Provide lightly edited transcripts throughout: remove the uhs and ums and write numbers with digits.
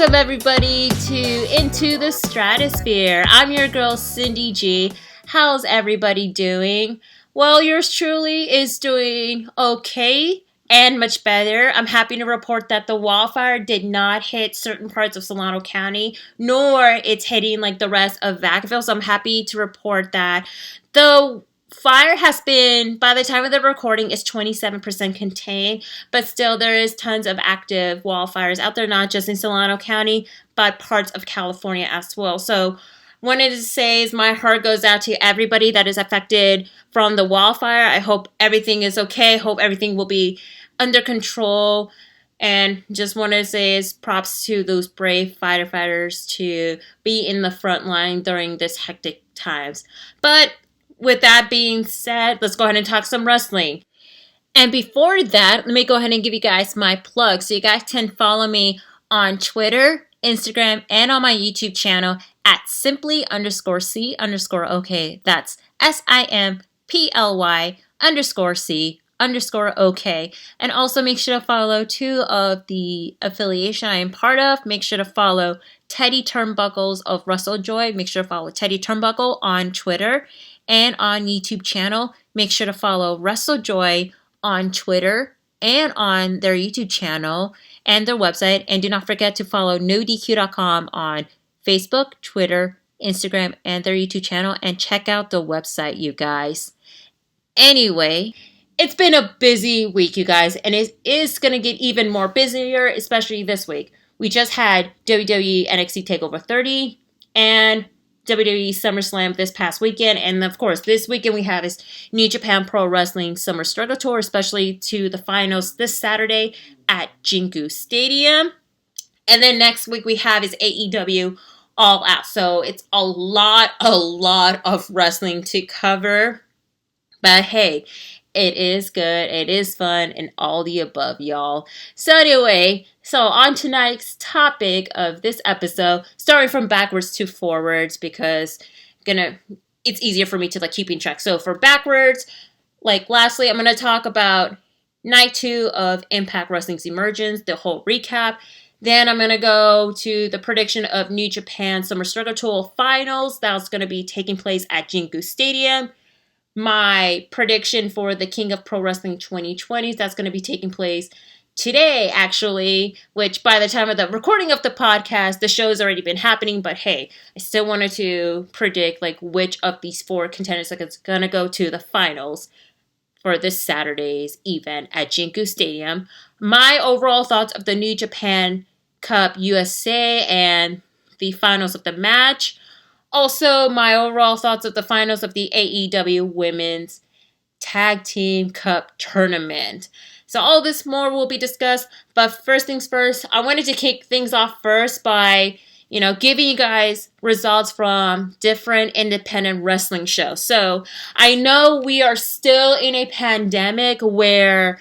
Welcome everybody to Into the Stratusphere. I'm your girl Cindy G. How's everybody doing? Well, yours truly is doing okay and much better. I'm happy to report that the wildfire did not hit certain parts of Solano County, nor it's hitting like the rest of Vacaville. So I'm happy to report that the fire has been, by the time of the recording, is 27% contained, but still there is tons of active wildfires out there, not just in Solano County, but parts of California as well. So wanted to say is my heart goes out to everybody that is affected from the wildfire. I hope everything is okay. Hope everything will be under control. And just wanted to say is props to those brave firefighters to be in the front line during this hectic times. But with that being said, let's go ahead and talk some wrestling. And before that, let me go ahead and give you guys my plug. So you guys can follow me on Twitter, Instagram, and on my YouTube channel at simply_C_OK. That's simply_C_OK. And also make sure to follow two of the affiliation I am part of. Make sure to follow Teddy Turnbuckles of WrestleJoy. Make sure to follow Teddy Turnbuckle on Twitter and on YouTube channel. Make sure to follow WrestleJoy on Twitter and on their YouTube channel and their website. And do not forget to follow NoDQ.com on Facebook, Twitter, Instagram, and their YouTube channel. And check out the website, you guys. Anyway, it's been a busy week, you guys, and it is going to get even more busier, especially this week. We just had WWE NXT TakeOver 30 and WWE SummerSlam this past weekend, and of course this weekend we have is New Japan Pro Wrestling Summer Struggle Tour, especially to the finals this Saturday at Jingu Stadium. And then next week we have is AEW All Out. So it's a lot of wrestling to cover. But hey, it is good, it is fun, and all the above, y'all. So anyway, on tonight's topic of this episode, starting from backwards to forwards, because it's easier for me to keeping track. So for backwards, lastly, I'm gonna talk about night 2 of Impact Wrestling's Emergence, the whole recap. Then I'm gonna go to the prediction of New Japan Summer Struggle Tour finals. That's gonna be taking place at Jingu Stadium. My prediction for the King of Pro Wrestling 2020, that's going to be taking place today, actually, which by the time of the recording of the podcast, the show's already been happening, but hey, I still wanted to predict which of these 4 contenders is going to go to the finals for this Saturday's event at Jingu Stadium. My overall thoughts of the New Japan Cup USA and the finals of the match. Also, my overall thoughts of the finals of the AEW Women's Tag Team Cup Tournament. So all this more will be discussed, but first things first, I wanted to kick things off first by, giving you guys results from different independent wrestling shows. So I know we are still in a pandemic where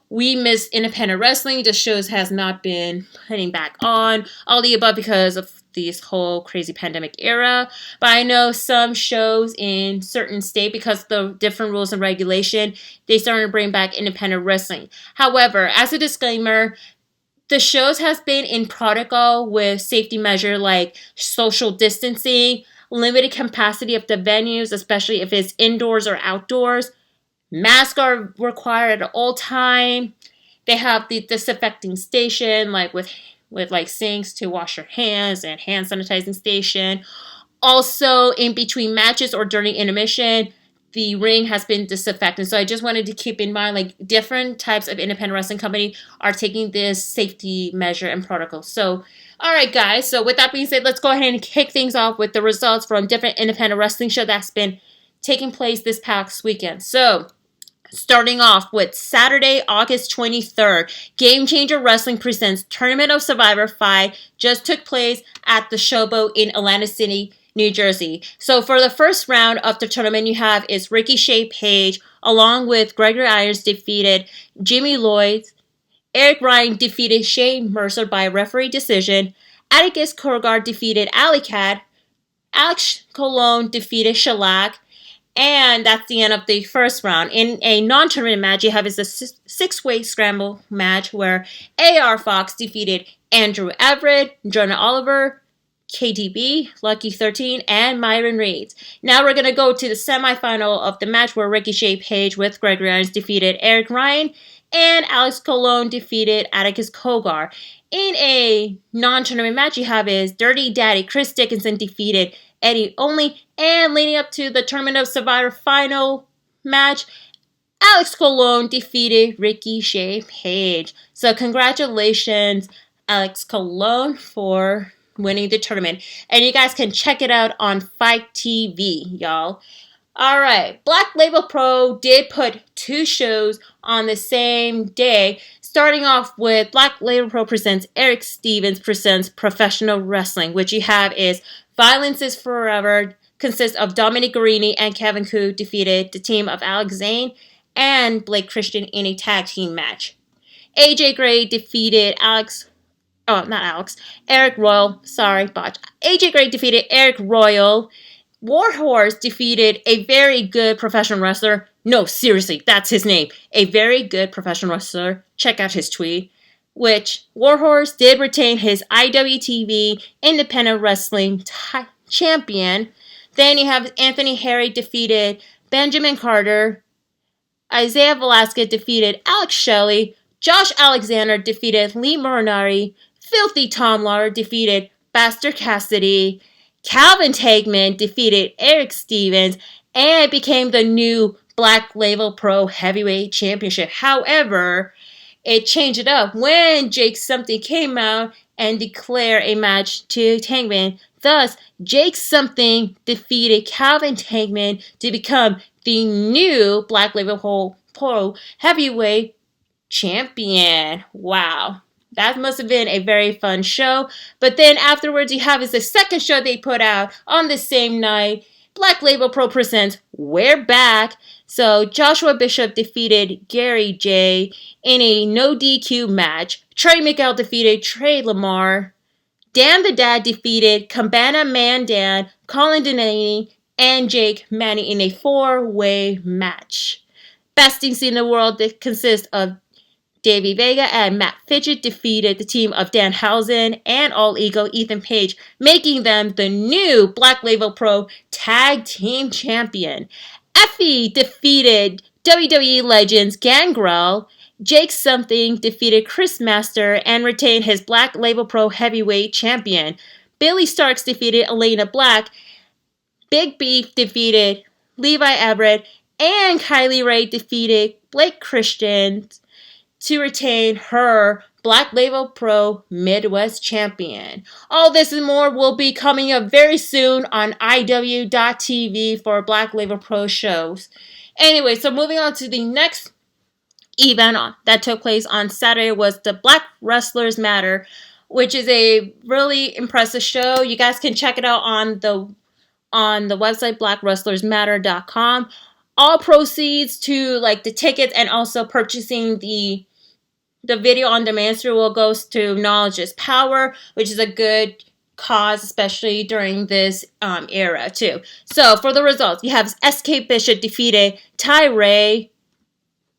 we miss independent wrestling. The shows has not been putting back on, all the above because of this whole crazy pandemic era. But I know some shows in certain state, because of the different rules and regulation, they started to bring back independent wrestling. However, as a disclaimer, the shows has been in protocol with safety measure like social distancing, limited capacity of the venues, especially if it's indoors or outdoors. Masks are required at all time. They have the disinfecting station, with sinks to wash your hands and hand sanitizing station. Also, in between matches or during intermission, the ring has been disinfected. So I just wanted to keep in mind, different types of independent wrestling company are taking this safety measure and protocol. So, all right, guys. So with that being said, let's go ahead and kick things off with the results from different independent wrestling show that's been taking place this past weekend. So, starting off with Saturday, August 23rd, Game Changer Wrestling presents Tournament of Survivor 5 just took place at the Showboat in Atlantic City, New Jersey. So for the first round of the tournament, you have is Ricochet Page, along with Gregory Irons defeated Jimmy Lloyd. Eric Ryan defeated Shane Mercer by referee decision. Atticus Cogar defeated Alley Cat. Alex Colon defeated Shellac. And that's the end of the first round. In a non-tournament match, you have is a six-way scramble match where AR Fox defeated Andrew Everett, Jordan Oliver, KTB, Lucky 13, and Myron Reeds. Now we're going to go to the semifinal of the match where Ricochet Page with Gregory Irons defeated Eric Ryan, and Alex Colon defeated Atticus Cogar. In a non-tournament match, you have is Dirty Daddy Chris Dickinson defeated Eddie Only, and leading up to the Tournament of Survivor final match, Alex Colon defeated Ricochet Page. So congratulations, Alex Colon, for winning the tournament. And you guys can check it out on Fight TV, y'all. Alright, Black Label Pro did put 2 shows on the same day, starting off with Black Label Pro presents Eric Stevens presents Professional Wrestling, which you have is Violence is Forever, consists of Dominic Guarini and Kevin Koo defeated the team of Alex Zane and Blake Christian in a tag team match. AJ Gray defeated Eric Royal, AJ Gray defeated Eric Royal. Warhorse defeated a very good professional wrestler. No, seriously, that's his name. A very good professional wrestler. Check out his tweet. Which Warhorse did retain his IWTV Independent Wrestling champion. Then you have Anthony Harry defeated Benjamin Carter. Isaiah Velasquez defeated Alex Shelley. Josh Alexander defeated Lee Morinari. Filthy Tom Lawler defeated Buster Cassidy. Calvin Tankman defeated Eric Stevens and became the new Black Label Pro Heavyweight Championship. However, it changed it up when Jake Something came out and declared a match to Tankman. Thus, Jake Something defeated Calvin Tankman to become the new Black Label Pro Heavyweight Champion. Wow. That must have been a very fun show. But then afterwards, you have is the second show they put out on the same night. Black Label Pro presents We're Back. So Joshua Bishop defeated Gary J in a no DQ match. Trey Miguel defeated Trey Lamar. Dan the Dad defeated Cabana Man Dan, Colin Delaney, and Jake Manny in a 4-way match. Best teams in the world that consists of Davey Vega and Matt Fidget defeated the team of Danhausen and All Ego Ethan Page, making them the new Black Label Pro Tag Team Champion. Effie defeated WWE Legends Gangrel. Jake Something defeated Chris Master and retained his Black Label Pro Heavyweight Champion. Billy Starks defeated Elena Black. Big Beef defeated Levi Everett. And Kylie Ray defeated Blake Christian to retain her Black Label Pro Midwest Champion. All this and more will be coming up very soon on IW.TV for Black Label Pro shows. Anyway, so moving on to the next event that took place on Saturday was the Black Wrestlers Matter, which is a really impressive show. You guys can check it out on the website blackwrestlersmatter.com. All proceeds to the tickets and also purchasing the video on demand will go to Knowledge is Power, which is a good cause, especially during this era too. So for the results, you have SK Bishop defeated Ty Ray.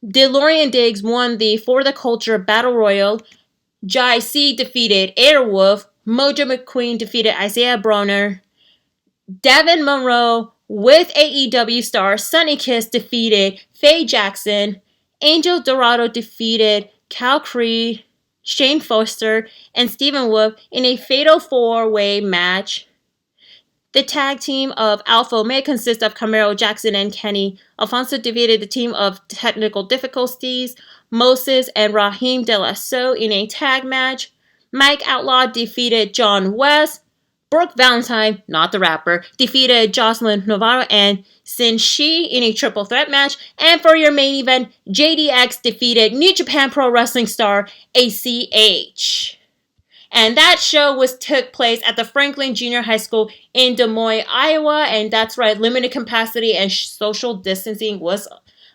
DeLorean Diggs won the For the Culture Battle Royal. Jai C defeated Airwolf. Mojo McQueen defeated Isaiah Bronner. Devin Monroe with AEW star Sonny Kiss defeated Faye Jackson. Angel Dorado defeated Cal Creed, Shane Foster, and Stephen Wolf in a fatal 4-way match. The tag team of Alpha Omega consists of Camaro Jackson and Kenny Alfonso defeated the team of Technical Difficulties, Moses and Raheem De La Soe in a tag match. Mike Outlaw defeated John West. Brooke Valentine, not the rapper, defeated Jocelyn Navarro and Sin Shi in a triple threat match. And for your main event, JDX defeated New Japan Pro Wrestling star ACH. And that show took place at the Franklin Junior High School in Des Moines, Iowa. And that's right, limited capacity and social distancing was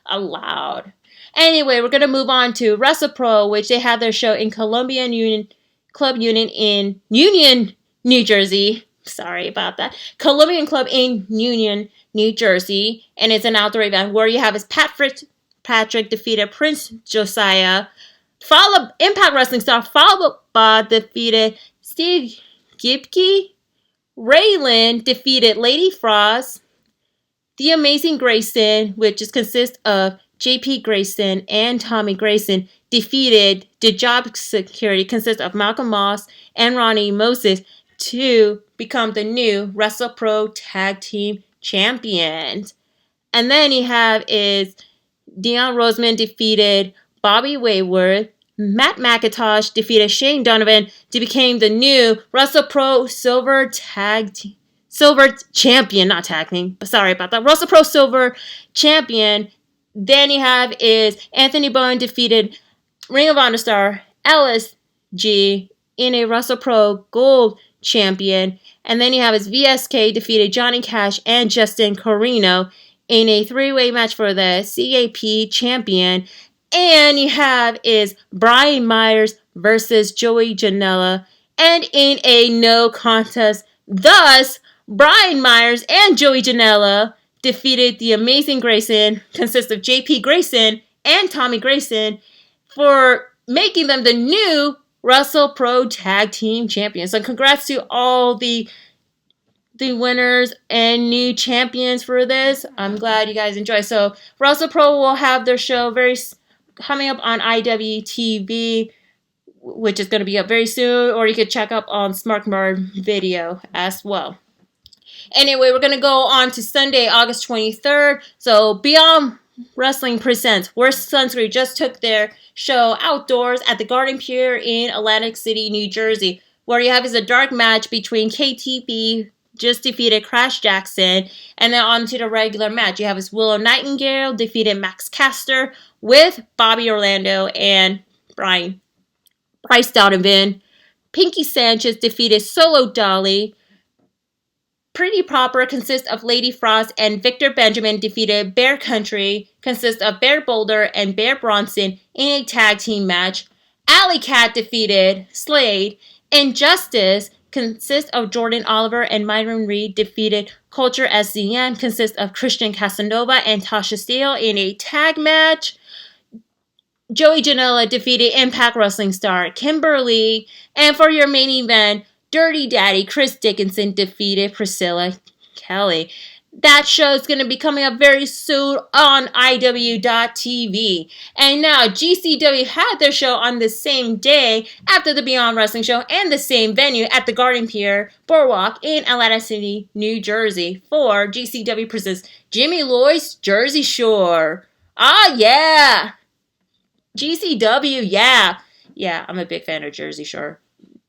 allowed. Anyway, we're going to move on to WrestlePro, which they had their show in Columbia Club Union in Union, New Jersey. Sorry about that. Colombian Club in Union, New Jersey, and it's an outdoor event where you have his Patrick defeated Prince Josiah, followed Impact Wrestling star followed by defeated Steve Gibke. Raylan defeated Lady Frost. The Amazing Grayson, which consists of JP Grayson and Tommy Grayson, defeated the Job Security, consists of Malcolm Moss and Ronnie Moses, to become the new WrestlePro Tag Team Champions. And then you have is Dion Roseman defeated Bobby Wayworth. Matt McIntosh defeated Shane Donovan to become the new WrestlePro Silver Champion, not tag team, but sorry about that. WrestlePro Silver Champion. Then you have is Anthony Bowen defeated Ring of Honor star LSG in a WrestlePro Gold Champion. And then you have his VSK defeated Johnny Cash and Justin Corino in a three-way match for the CAP Champion. And you have is Brian Myers versus Joey Janela. And in a no contest, thus, Brian Myers and Joey Janela defeated the Amazing Grayson, consists of JP Grayson and Tommy Grayson, for making them the new WrestlePro Tag Team Champions. So congrats to all the winners and new champions for this. I'm glad you guys enjoy. So WrestlePro will have their show coming up on IWTV, which is going to be up very soon, or you could check up on SmartMart Video as well. Anyway, we're going to go on to Sunday, August 23rd. So Beyond Wrestling presents Worst Sunscreen just took their show outdoors at the Garden Pier in Atlantic City, New Jersey, where you have is a dark match between KTP, just defeated Crash Jackson, and then on to the regular match. You have his Willow Nightingale defeated Max Caster with Bobby Orlando and Bryce Donovan. Pinky Sanchez defeated Solo Dolly. Pretty Proper consists of Lady Frost, and Victor Benjamin defeated Bear Country, consists of Bear Boulder and Bear Bronson in a tag team match. Alley Cat defeated Slade. Injustice consists of Jordan Oliver and Myron Reed defeated Culture SZN, consists of Christian Casanova and Tasha Steele in a tag match. Joey Janela defeated Impact Wrestling star Kimberly. And for your main event, Dirty Daddy Chris Dickinson defeated Priscilla Kelly. That show is going to be coming up very soon on IW.TV. And now GCW had their show on the same day after the Beyond Wrestling show and the same venue at the Garden Pier Boardwalk in Atlantic City, New Jersey for GCW presents Jimmy Lloyd's Jersey Shore. Ah, yeah! GCW, yeah. Yeah, I'm a big fan of Jersey Shore.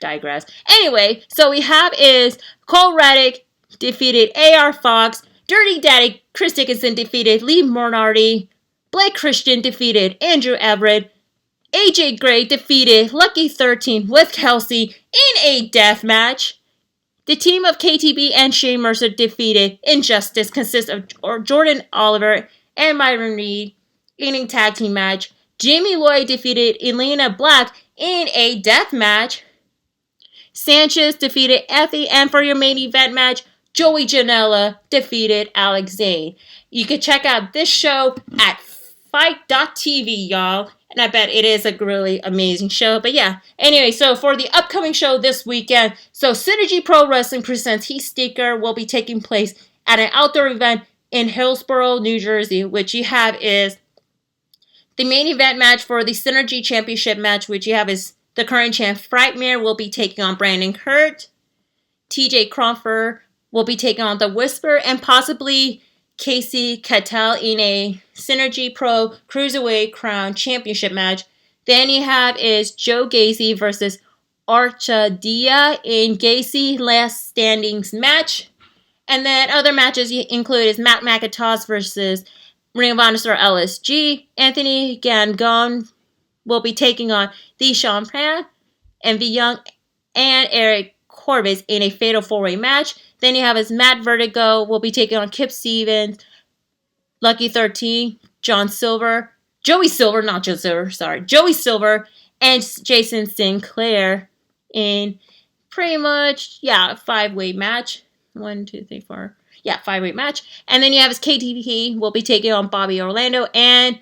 Digress. Anyway, so we have is Cole Reddick defeated AR Fox. Dirty Daddy Chris Dickinson defeated Lee Moriarty. Blake Christian defeated Andrew Everett. AJ Gray defeated Lucky 13 with Kelsey in a death match. The team of KTB and Shane Mercer defeated Injustice, consists of Jordan Oliver and Myron Reed in a tag team match. Jamie Lloyd defeated Elena Black in a death match. Sanchez defeated Effie, and for your main event match, Joey Janela defeated Alex Zane. You can check out this show at fight.tv, y'all. And I bet it is a really amazing show. But yeah, anyway, so for the upcoming show this weekend, so Synergy Pro Wrestling presents Heat Sticker will be taking place at an outdoor event in Hillsborough, New Jersey, which you have is the main event match for the Synergy Championship match, which you have is the current champ Frightmare will be taking on Brandon Kurt. TJ Crawford will be taking on The Whisper, and possibly Casey Cattell in a Synergy Pro Cruiserweight Crown Championship match. Then you have is Joe Gacy versus Archadia in Gacy Last Standings match. And then other matches include is Matt McIntosh versus Ring of Honor star LSG. Anthony Gangon will be taking on The Sean Pan and V Young and Eric Corbis in a fatal four-way match. Then you have is Matt Vertigo will be taking on Kip Stevens, Lucky 13, Joey Silver, and Jason Sinclair in pretty much, yeah, 5-way match. 1, 2, 3, 4. Yeah, 5-way match. And then you have his KTT will be taking on Bobby Orlando, and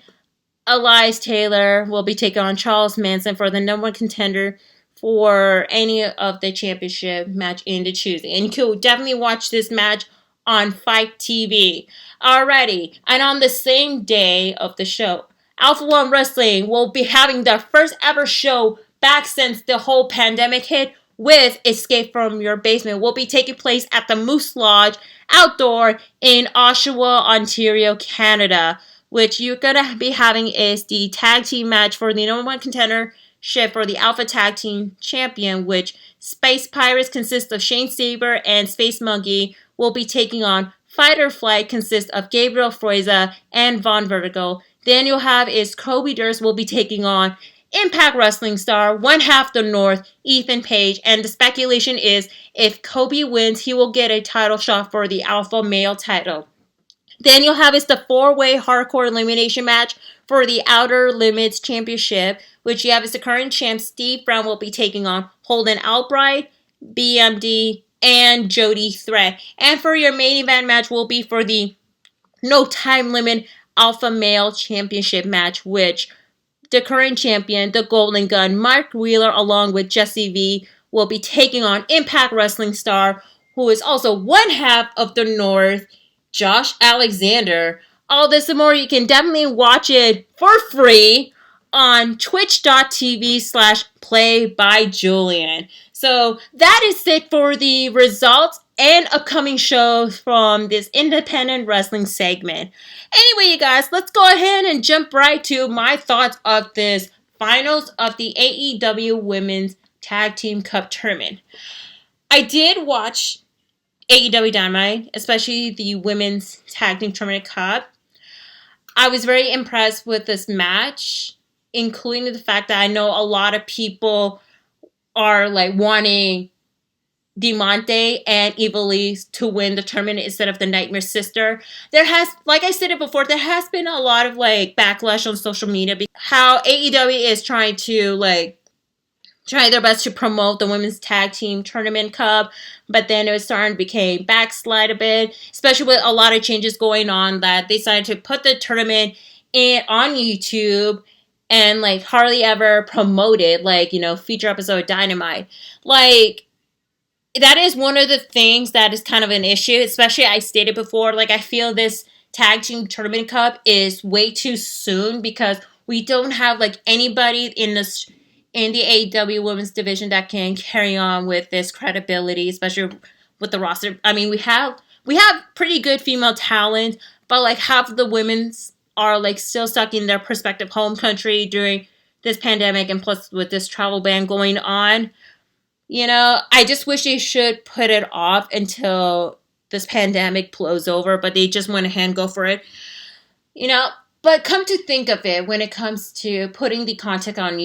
Elias Taylor will be taking on Charles Manson for the number one contender for any of the championship match in the Tuesday. And you can definitely watch this match on Fight TV. Alrighty, and on the same day of the show, Alpha One Wrestling will be having their first ever show back since the whole pandemic hit with Escape from Your Basement. Will be taking place at the Moose Lodge Outdoor in Oshawa, Ontario, Canada. Which you're going to be having is the tag team match for the number one contendership for the Alpha Tag Team Champion, which Space Pirates consists of Shane Saber and Space Monkey will be taking on. Fight or Flight consists of Gabriel Froeza and Von Vertigo. Then you'll have is Kobe Durst will be taking on Impact Wrestling star, one half the North, Ethan Page. And the speculation is if Kobe wins, he will get a title shot for the Alpha Male title. Then you'll have is the 4-way hardcore elimination match for the Outer Limits Championship, which you have is the current champ Steve Brown will be taking on Holden Albright, BMD, and Jody Threat. And for your main event match will be for the no time limit Alpha Male Championship match, which the current champion, the Golden Gun, Mark Wheeler, along with Jesse V, will be taking on Impact Wrestling star, who is also one half of the North, Josh Alexander. All this and more, you can definitely watch it for free on twitch.tv/playbyjulian. So that is it for the results and upcoming shows from this independent wrestling segment. Anyway, you guys, let's go ahead and jump right to my thoughts of this finals of the AEW Women's Tag Team Cup Tournament. I did watch AEW Dynamite, especially the Women's Tag Team Tournament Cup. I was very impressed with this match, including the fact that I know a lot of people are like wanting Diamante and Ivelisse to win the tournament instead of the Nightmare Sister. There has, like I said it before, there has been a lot of like backlash on social media because how AEW is trying their best to promote the Women's Tag Team Tournament Cup, but then it was starting to become backslide a bit, especially with a lot of changes going on that they decided to put the tournament on YouTube and like hardly ever promote it, like, you know, feature episode Dynamite. Like, that is one of the things that is kind of an issue, especially I stated before, like I feel this Tag Team Tournament Cup is way too soon because we don't have like anybody in the AEW Women's Division that can carry on with this credibility, especially with the roster. I mean, we have pretty good female talent, but like half of the women's are like still stuck in their prospective home country during this pandemic, and plus with this travel ban going on. You know, I just wish they should put it off until this pandemic blows over, but they just went ahead and go for it. You know, but come to think of it, when it comes to putting the content on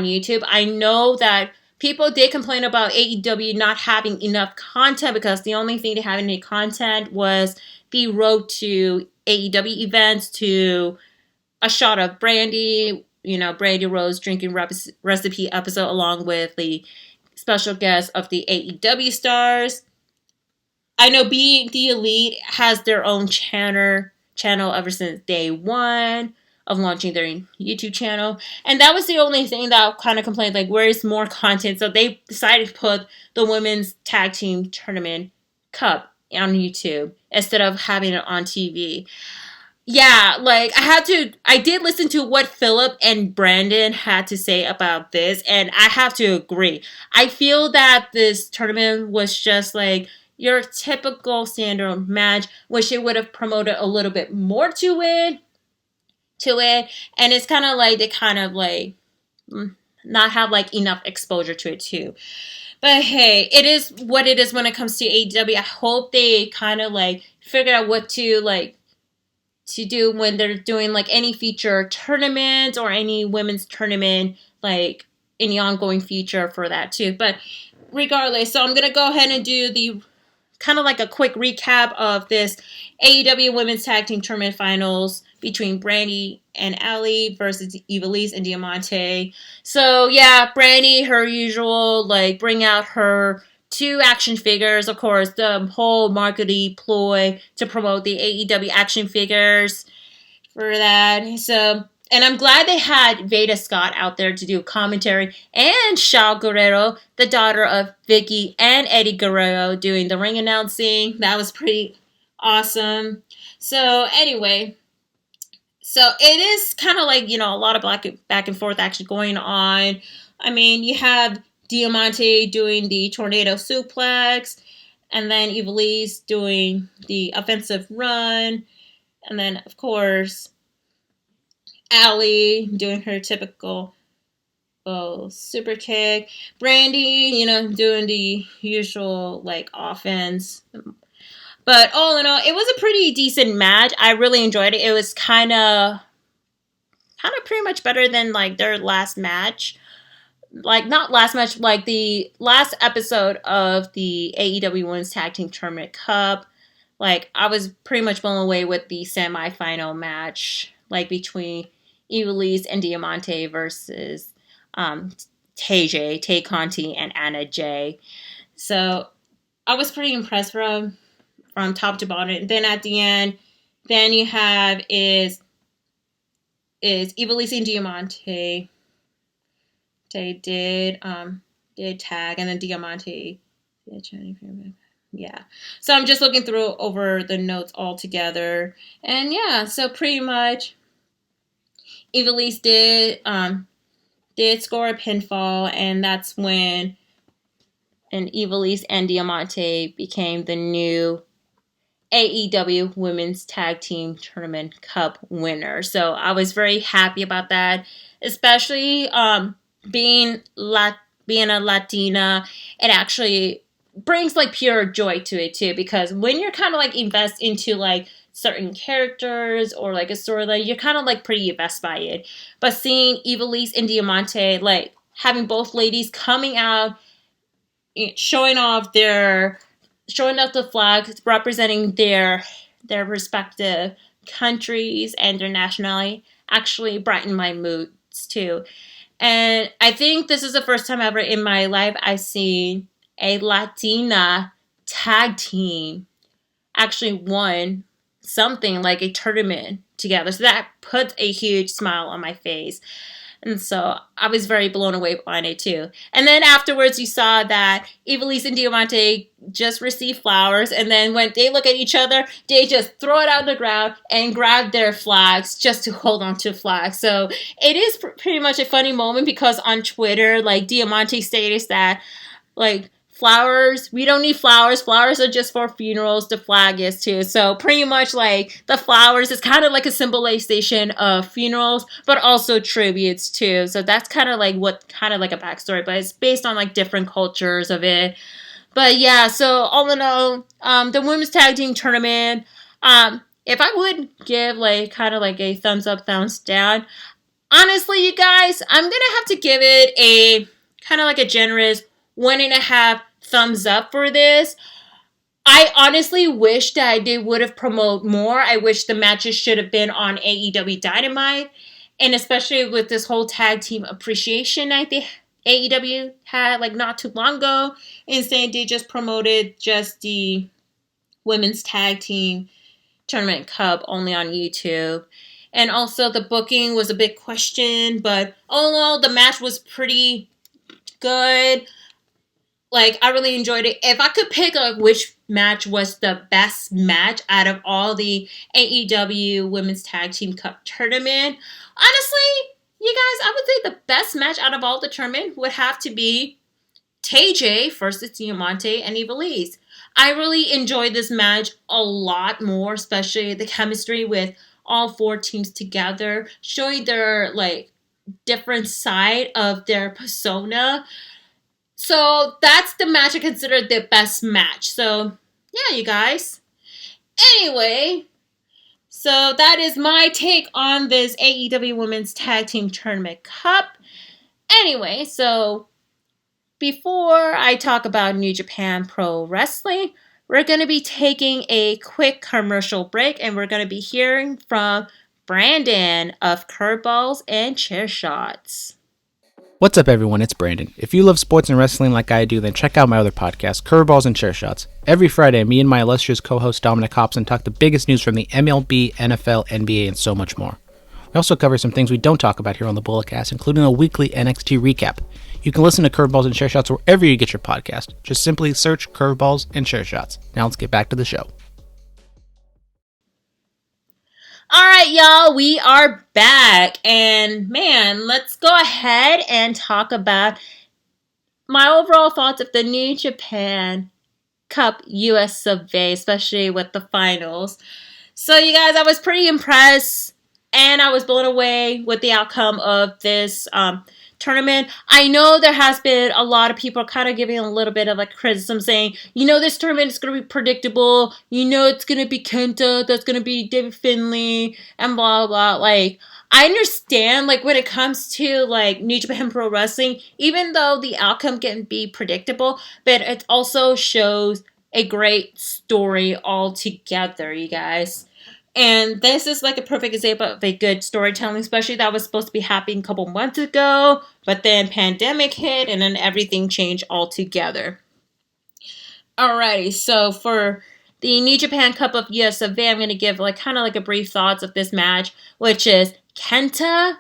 YouTube, I know that people did complain about AEW not having enough content because the only thing they had any content was the road to AEW events, to a shot of Brandy, you know, Brandy Rose drinking recipe episode along with the special guest of the AEW stars. I know Being the Elite has their own channel ever since day one of launching their YouTube channel. And that was the only thing that I kind of complained, like, where's more content? So they decided to put the Women's Tag Team Tournament Cup on YouTube instead of having it on TV. Yeah, like, I did listen to what Philip and Brandon had to say about this, and I have to agree. I feel that this tournament was just like your typical standard match. Wish it would have promoted a little bit more to it. And it's kind of like they kind of like not have like enough exposure to it too. But hey, it is what it is when it comes to AEW. I hope they kind of like figure out what to do when they're doing like any feature tournament or any women's tournament, like any ongoing feature for that too. But regardless, so I'm going to go ahead and do the kind of like a quick recap of this AEW Women's Tag Team Tournament Finals between Brandy and Ali versus Ivelisse and Diamante. So yeah, Brandy, her usual, like bring out her 2 action figures. Of course, the whole marketing ploy to promote the AEW action figures for that. So, and I'm glad they had Veda Scott out there to do commentary, and Shao Guerrero, the daughter of Vicky and Eddie Guerrero, doing the ring announcing. That was pretty awesome. So anyway, so it is kind of like, a lot of back and forth action going on. I mean, you have Diamante doing the tornado suplex, and then Ivelisse doing the offensive run, and then, of course, Ali doing her typical super kick. Brandy, doing the usual, like, offense. But all in all, it was a pretty decent match. I really enjoyed it. It was kind of pretty much better than, like, their last match. Like, not last match, like the last episode of the AEW Women's Tag Team Tournament Cup. Like, I was pretty much blown away with the semifinal match, like, between Ivelisse and Diamante versus Tay Conti, and Anna Jay. So, I was pretty impressed from top to bottom. And then at the end, then you have is Ivelisse and Diamante. They did tag, and then Diamante did. Yeah. So I'm just looking through over the notes all together. And yeah, so pretty much Ivelisse did score a pinfall, and that's when Ivelisse and Diamante became the new AEW Women's Tag Team Tournament Cup winner. So I was very happy about that, especially being a Latina. It actually brings like pure joy to it too, because when you're kind of like invest into like certain characters or like a storyline, you're kind of like pretty invested by it. But seeing Ivelisse and Diamante, like having both ladies coming out, showing off the flags, representing their respective countries and their nationality, actually brightened my moods too. And I think this is the first time ever in my life I've seen a Latina tag team actually won something like a tournament together. So that put a huge smile on my face. And so I was very blown away by it too. And then afterwards you saw that Ivelisse and Diamante just received flowers, and then when they look at each other, they just throw it out on the ground and grab their flags just to hold on to flags. So it is pretty much a funny moment, because on Twitter, like, Diamante stated that, like, flowers, we don't need flowers. Flowers are just for funerals. The flag is too. So pretty much like the flowers is kind of like a symbolization of funerals, but also tributes too. So that's kind of like a backstory, but it's based on like different cultures of it. But yeah, so all in all, the women's tag team tournament, if I would give like kind of like a thumbs up, thumbs down, honestly, you guys, I'm going to have to give it a kind of like a generous 1.5 thumbs up for this. I honestly wish that they would have promoted more. I wish the matches should have been on AEW Dynamite. And especially with this whole tag team appreciation night they AEW had like not too long ago. Instead, they just promoted just the women's tag team tournament cup only on YouTube. And also the booking was a big question, but all in all, the match was pretty good. Like, I really enjoyed it. If I could pick like which match was the best match out of all the AEW Women's Tag Team Cup tournament, honestly, you guys, I would say the best match out of all the tournament would have to be TJ versus Diamante and Ivelisse. I really enjoyed this match a lot more, especially the chemistry with all 4 teams together, showing their like different side of their persona. So that's the match I consider the best match. So yeah, you guys. Anyway, so that is my take on this AEW Women's Tag Team Tournament Cup. Anyway, so before I talk about New Japan Pro Wrestling, we're going to be taking a quick commercial break, and we're going to be hearing from Brandon of Curveballs and Chair Shots. What's up, everyone? It's Brandon. If you love sports and wrestling like I do, then check out my other podcast, Curveballs and Chair Shots. Every Friday, me and my illustrious co-host Dominic Hobson talk the biggest news from the MLB, NFL, NBA, and so much more. We also cover some things we don't talk about here on the Bulletcast, including a weekly NXT recap. You can listen to Curveballs and Chair Shots wherever you get your podcast. Just simply search Curveballs and Chair Shots. Now let's get back to the show. All right, y'all, we are back. And man, let's go ahead and talk about my overall thoughts of the New Japan Cup US of A, especially with the finals. So, you guys, I was pretty impressed and I was blown away with the outcome of this tournament. I know there has been a lot of people kind of giving a little bit of like criticism saying, this tournament is going to be predictable. It's going to be Kenta, that's going to be David Finlay, and blah, blah. Like, I understand, like, when it comes to, like, New Japan Pro Wrestling, even though the outcome can be predictable, but it also shows a great story altogether, you guys. And this is like a perfect example of a good storytelling, especially that was supposed to be happening a couple months ago, but then pandemic hit and then everything changed altogether. Alrighty, so for the New Japan Cup of US of A, I'm going to give like kind of like a brief thoughts of this match, which is Kenta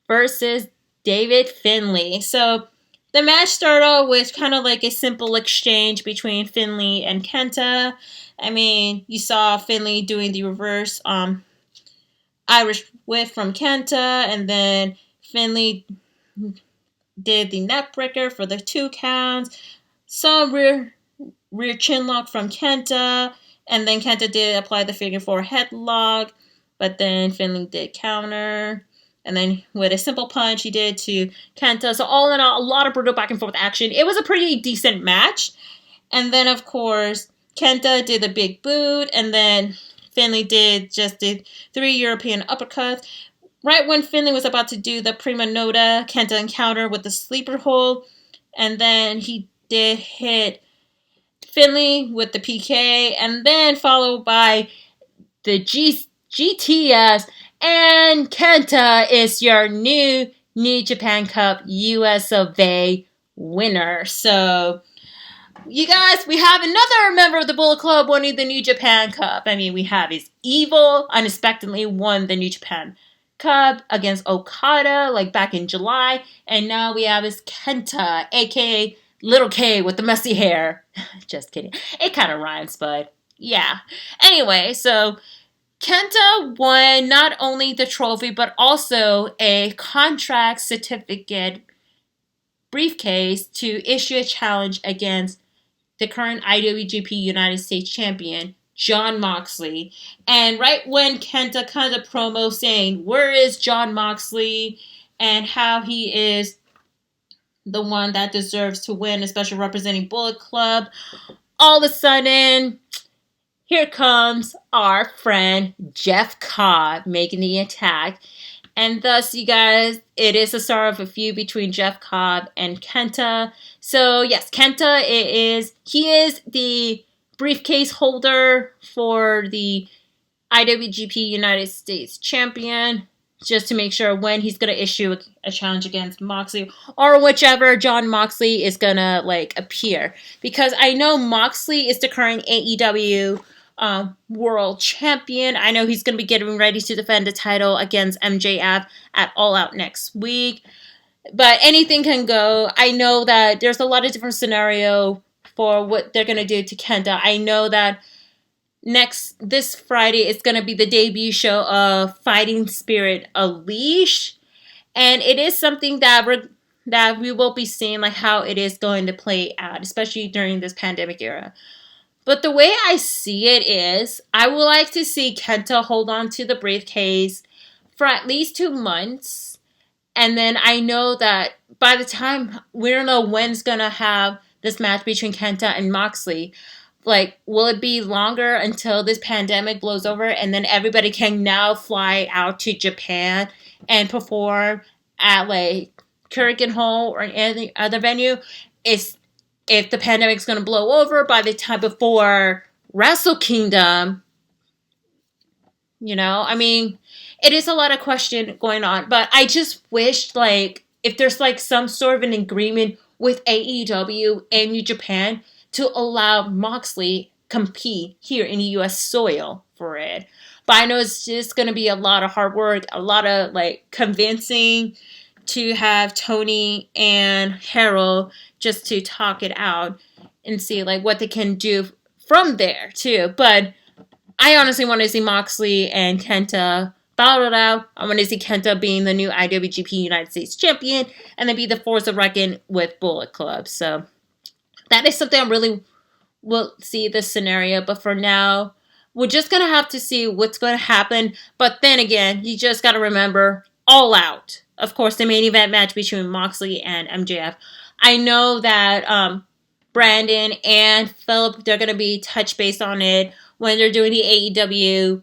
versus David Finlay. So the match started off with kind of like a simple exchange between Finlay and Kenta. I mean, you saw Finlay doing the reverse Irish whip from Kenta, and then Finlay did the neckbreaker for the 2 counts. Some rear chin lock from Kenta, and then Kenta did apply the figure 4 headlock, but then Finlay did counter. And then with a simple punch, he did to Kenta. So all in all, a lot of brutal back and forth action. It was a pretty decent match. And then, of course, Kenta did the big boot. And then Finlay did 3 European uppercuts. Right when Finlay was about to do the prima nota, Kenta encountered with the sleeper hold. And then he did hit Finlay with the PK. And then followed by the GTS. And Kenta is your new New Japan Cup US of A winner. So, you guys, we have another member of the Bullet Club winning the New Japan Cup. I mean, we have his Evil unexpectedly won the New Japan Cup against Okada, like back in July. And now we have his Kenta, aka Little K with the messy hair. Just kidding. It kind of rhymes, but yeah. Anyway, so Kenta won not only the trophy, but also a contract certificate briefcase to issue a challenge against the current IWGP United States champion, Jon Moxley. And right when Kenta cut a promo saying, where is Jon Moxley, and how he is the one that deserves to win, especially representing Bullet Club, all of a sudden, here comes our friend Jeff Cobb making the attack. And thus, you guys, it is the start of a feud between Jeff Cobb and Kenta. So, yes, Kenta he is the briefcase holder for the IWGP United States champion, just to make sure when he's going to issue a challenge against Moxley, or whichever Jon Moxley is going to, like, appear. Because I know Moxley is the current AEW world champion. I know he's going to be getting ready to defend the title against MJF at All Out next week. But anything can go. I know that there's a lot of different scenario for what they're going to do to Kenta. I know that this Friday is going to be the debut show of Fighting Spirit Unleashed. And it is something that we will be seeing, like how it is going to play out, especially during this pandemic era. But the way I see it is, I would like to see Kenta hold on to the briefcase for at least 2 months. And then I know that by the time, we don't know when's going to have this match between Kenta and Moxley. Like, will it be longer until this pandemic blows over and then everybody can now fly out to Japan and perform at, like, Kurikan Hall or any other venue? If the pandemic's going to blow over by the time before Wrestle Kingdom, I mean, it is a lot of question going on, but I just wish, like, if there's like some sort of an agreement with AEW and New Japan to allow Moxley compete here in the US soil for it. But I know it's just going to be a lot of hard work, a lot of like convincing to have Tony and Harold just to talk it out and see like what they can do from there too. But I honestly want to see Moxley and Kenta battle it out. I want to see Kenta being the new IWGP United States champion and then be the force of reckon with Bullet Club. So that is something I really will see this scenario. But for now, we're just going to have to see what's going to happen. But then again, you just got to remember All Out. Of course, the main event match between Moxley and MJF. I know that Brandon and Philip, they're going to be touch base on it when they're doing the AEW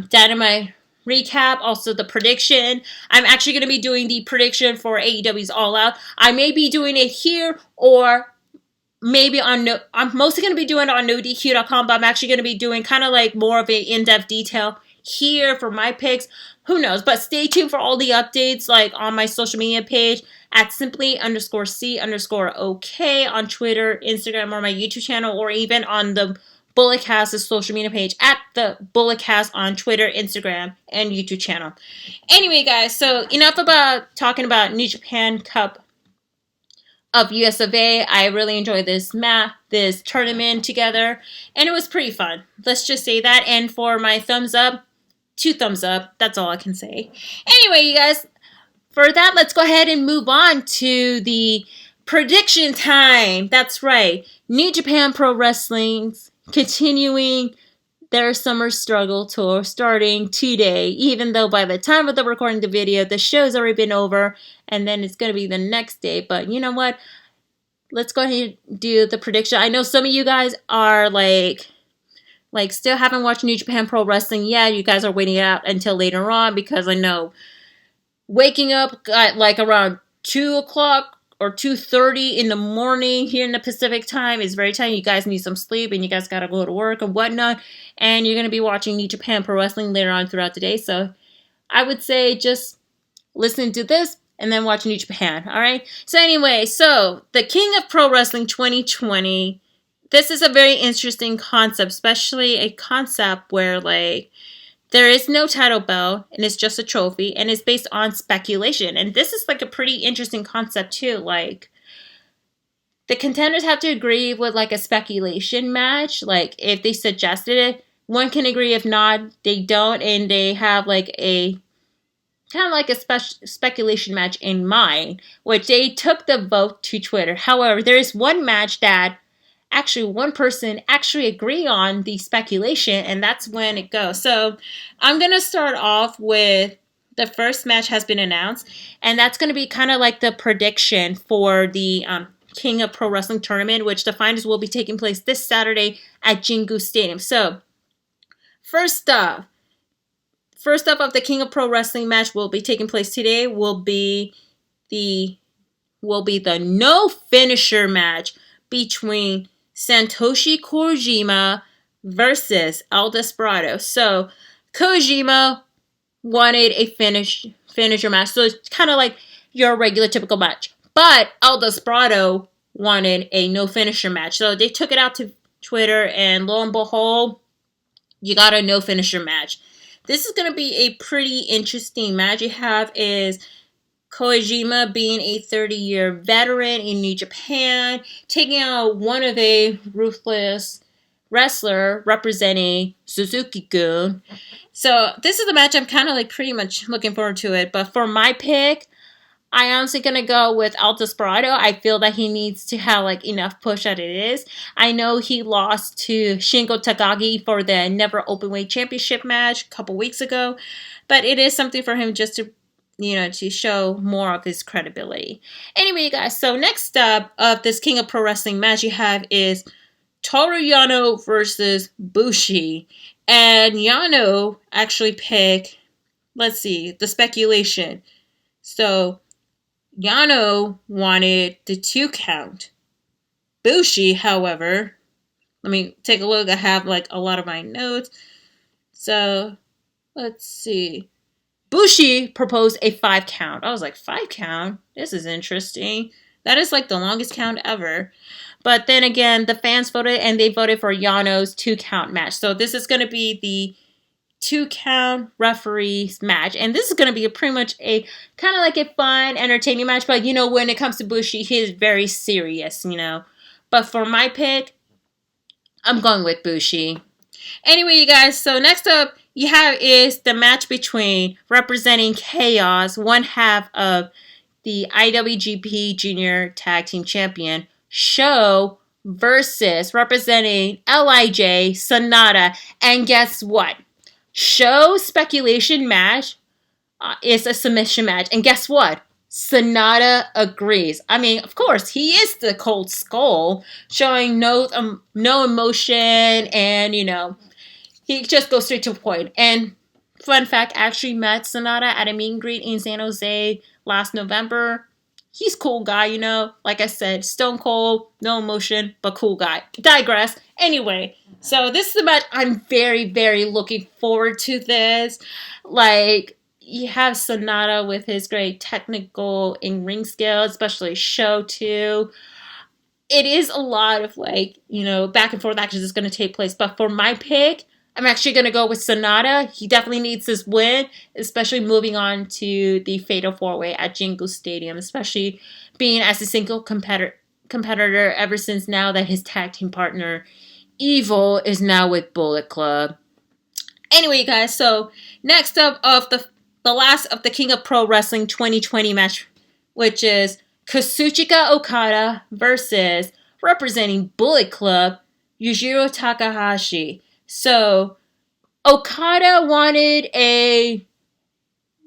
Dynamite recap, also the prediction. I'm actually going to be doing the prediction for AEW's All Out. I may be doing it here or maybe I'm mostly going to be doing it on NoDQ.com, but I'm actually going to be doing kind of like more of an in-depth detail here for my picks. Who knows? But stay tuned for all the updates like on my social media page at simply_C_OK on Twitter, Instagram, or my YouTube channel, or even on the Bulletcast's social media page at the Bulletcast on Twitter, Instagram, and YouTube channel. Anyway, guys, so enough about talking about New Japan Cup of US of A. I really enjoyed this tournament together, and it was pretty fun. Let's just say that. And for my thumbs up, 2 thumbs up. That's all I can say. Anyway, you guys, for that, let's go ahead and move on to the prediction time. That's right. New Japan Pro Wrestling's continuing their summer struggle tour starting today, even though by the time of the recording of the video, the show's already been over, and then it's going to be the next day. But you know what? Let's go ahead and do the prediction. I know some of you guys are like still haven't watched New Japan Pro Wrestling yet. You guys are waiting it out until later on because I know waking up at like around 2 o'clock or 2:30 in the morning here in the Pacific time is very tight. You guys need some sleep and you guys got to go to work and whatnot. And you're going to be watching New Japan Pro Wrestling later on throughout the day. So I would say just listen to this and then watch New Japan. All right. So anyway, so the King of Pro Wrestling 2020. This is a very interesting concept, especially a concept where like there is no title belt and it's just a trophy and it's based on speculation. And this is like a pretty interesting concept too. Like the contenders have to agree with like a speculation match. Like if they suggested it, one can agree. If not, they don't. And they have like a kind of like a speculation match in mind, which they took the vote to Twitter. However, there is one match that actually one person actually agree on the speculation, and that's when it goes. So I'm going to start off with the first match has been announced, and that's going to be kind of like the prediction for the King of Pro Wrestling tournament, which the finals will be taking place this Saturday at Jingu Stadium. So first up of the King of Pro Wrestling match will be taking place today will be the no finisher match between Satoshi Kojima versus El Desperado. So Kojima wanted a finisher match. So it's kind of like your regular typical match. But El Desperado wanted a no finisher match. So they took it out to Twitter and lo and behold, you got a no finisher match. This is going to be a pretty interesting match. You have is Kojima being a 30-year veteran in New Japan, taking out one of a ruthless wrestler representing Suzuki-gun. So this is the match I'm kind of like pretty much looking forward to it. But for my pick, I honestly gonna go with El Desperado. I feel that he needs to have like enough push that it is. I know he lost to Shingo Takagi for the Never Openweight Championship match a couple weeks ago, but it is something for him just to to show more of his credibility. Anyway, guys, so next up of this King of Pro Wrestling match you have is Toru Yano versus Bushi. And Yano actually picked, let's see, the speculation. So Yano wanted the 2 count. Bushi, however, let me take a look. I have like a lot of my notes. So Let's see. Bushi proposed a 5 count. I was like, 5 count? This is interesting. That is like the longest count ever. But then again, the fans voted and they voted for Yano's 2 count match. So this is going to be the 2 count referees match. And this is going to be pretty much a kind of like a fun, entertaining match. But you know, when it comes to Bushi, he is very serious, you know. But for my pick, I'm going with Bushi. Anyway, you guys, so next up you have is the match between representing Chaos, one half of the IWGP Junior Tag Team Champion, Sho, versus representing LIJ, Sonata. And guess what? Show speculation match is a submission match. And guess what? Sonata agrees. I mean, of course, he is the Cold Skull, showing no emotion, and you know, he just goes straight to the point. And fun fact, I actually met Sonata at a meet and greet in San Jose last November. He's a cool guy, you know. Like I said, stone cold, no emotion, but cool guy. Digress. Anyway, so this is the match I'm very, very looking forward to this. Like, you have Sonata with his great technical in-ring skill, especially Sho too. It is a lot of like, you know, back and forth actions is going to take place. But for my pick, I'm actually going to go with Sonata. He definitely needs this win, especially moving on to the Fatal 4-Way at Jingu Stadium, especially being as a single competitor ever since now that his tag team partner, Evil, is now with Bullet Club. Anyway, guys, so next up of the last of the King of Pro Wrestling 2020 match, which is Kazuchika Okada versus representing Bullet Club, Yujiro Takahashi. So, Okada wanted a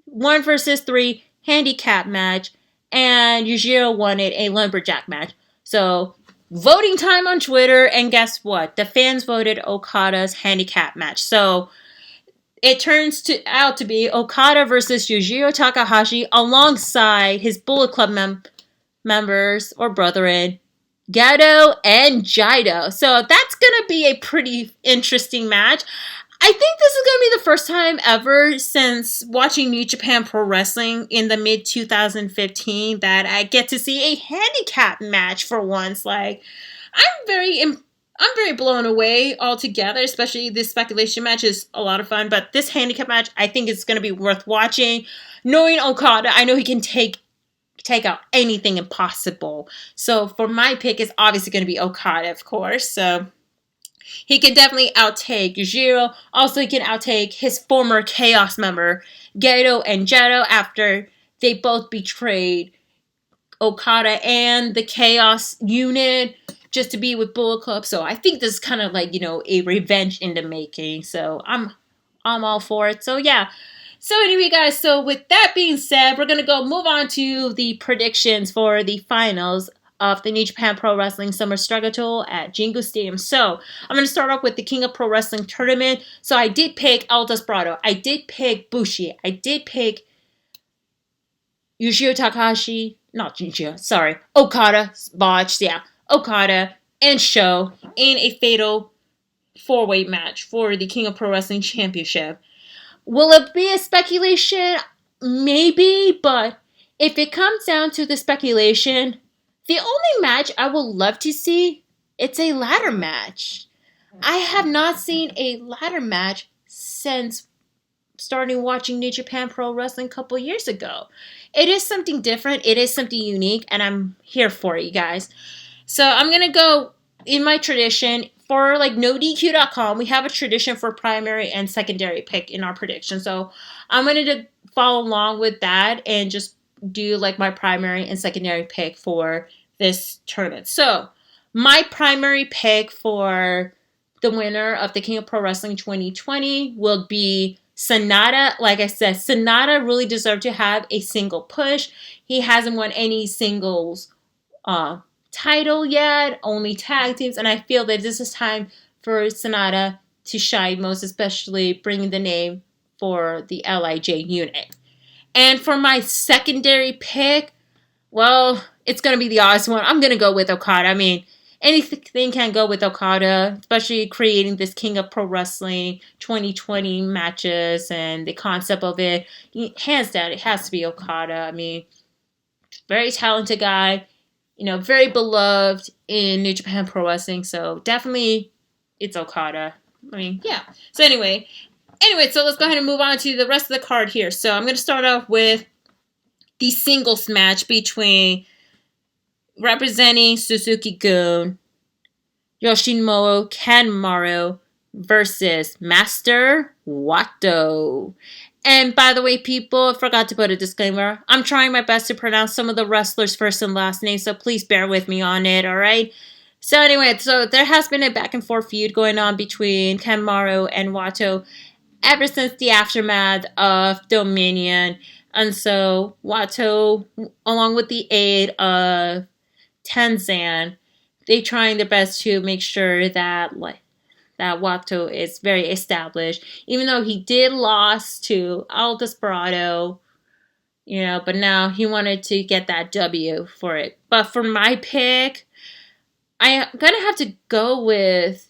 1 versus 3 handicap match, and Yujiro wanted a lumberjack match. So, voting time on Twitter, and guess what? The fans voted Okada's handicap match. So, it turns out to be Okada versus Yujiro Takahashi alongside his Bullet Club members or brethren, Gato and Jaido. So that's going to be a pretty interesting match. I think this is going to be the first time ever since watching New Japan Pro Wrestling in the mid 2015 that I get to see a handicap match for once. Like, I'm very blown away altogether, especially this speculation match is a lot of fun. But this handicap match, I think it's going to be worth watching. Knowing Okada, I know he can take out anything impossible. So for my pick, it's obviously going to be Okada, of course. So he can definitely outtake Yujiro. Also, he can outtake his former Chaos member, Gato and Jado, after they both betrayed Okada and the Chaos unit just to be with Bullet Club. So I think this is kind of like, you know, a revenge in the making. So I'm all for it. So yeah. So anyway, guys, so with that being said, we're going to go move on to the predictions for the finals of the New Japan Pro Wrestling Summer Struggle at Jingu Stadium. So I'm going to start off with the King of Pro Wrestling tournament. So I did pick El Desperado. I did pick Bushi. I did pick Yujiro Takahashi. Not Yujiro, sorry. Okada. Botched, yeah. Okada and Sho in a fatal 4-way match for the King of Pro Wrestling Championship. Will it be a speculation? Maybe, but if it comes down to the speculation, the only match I would love to see, it's a ladder match. I have not seen a ladder match since starting watching New Japan Pro Wrestling a couple years ago. It is something different, it is something unique, and I'm here for it, you guys. So I'm going to go in my tradition. For like NoDQ.com, we have a tradition for primary and secondary pick in our prediction. So I'm going to follow along with that and just do like my primary and secondary pick for this tournament. So my primary pick for the winner of the King of Pro Wrestling 2020 will be Sonata. Like I said, Sonata really deserved to have a single push. He hasn't won any singles title yet, only tag teams, and I feel that this is time for Sonata to shine, most especially bringing the name for the LIJ unit. And for my secondary pick, well, it's going to be the obvious one. I'm going to go with Okada. I mean, anything can go with Okada, especially creating this King of Pro Wrestling 2020 matches and the concept of it. Hands down, it has to be Okada. I mean, very talented guy, very beloved in New Japan Pro Wrestling. So definitely it's Okada. I mean, yeah. So anyway, so let's go ahead and move on to the rest of the card here. So I'm going to start off with the singles match between representing Suzuki-gun, Yoshinobu Kanemaru versus Master Wato. And by the way, people, I forgot to put a disclaimer. I'm trying my best to pronounce some of the wrestlers' first and last names, so please bear with me on it, alright? So anyway, there has been a back and forth feud going on between Kanemaru and Wato ever since the aftermath of Dominion. And so Wato, along with the aid of Tenzan, they trying their best to make sure that Wato is very established, even though he did lost to El Desperado, but now he wanted to get that W for it. But for my pick, I'm gonna have to go with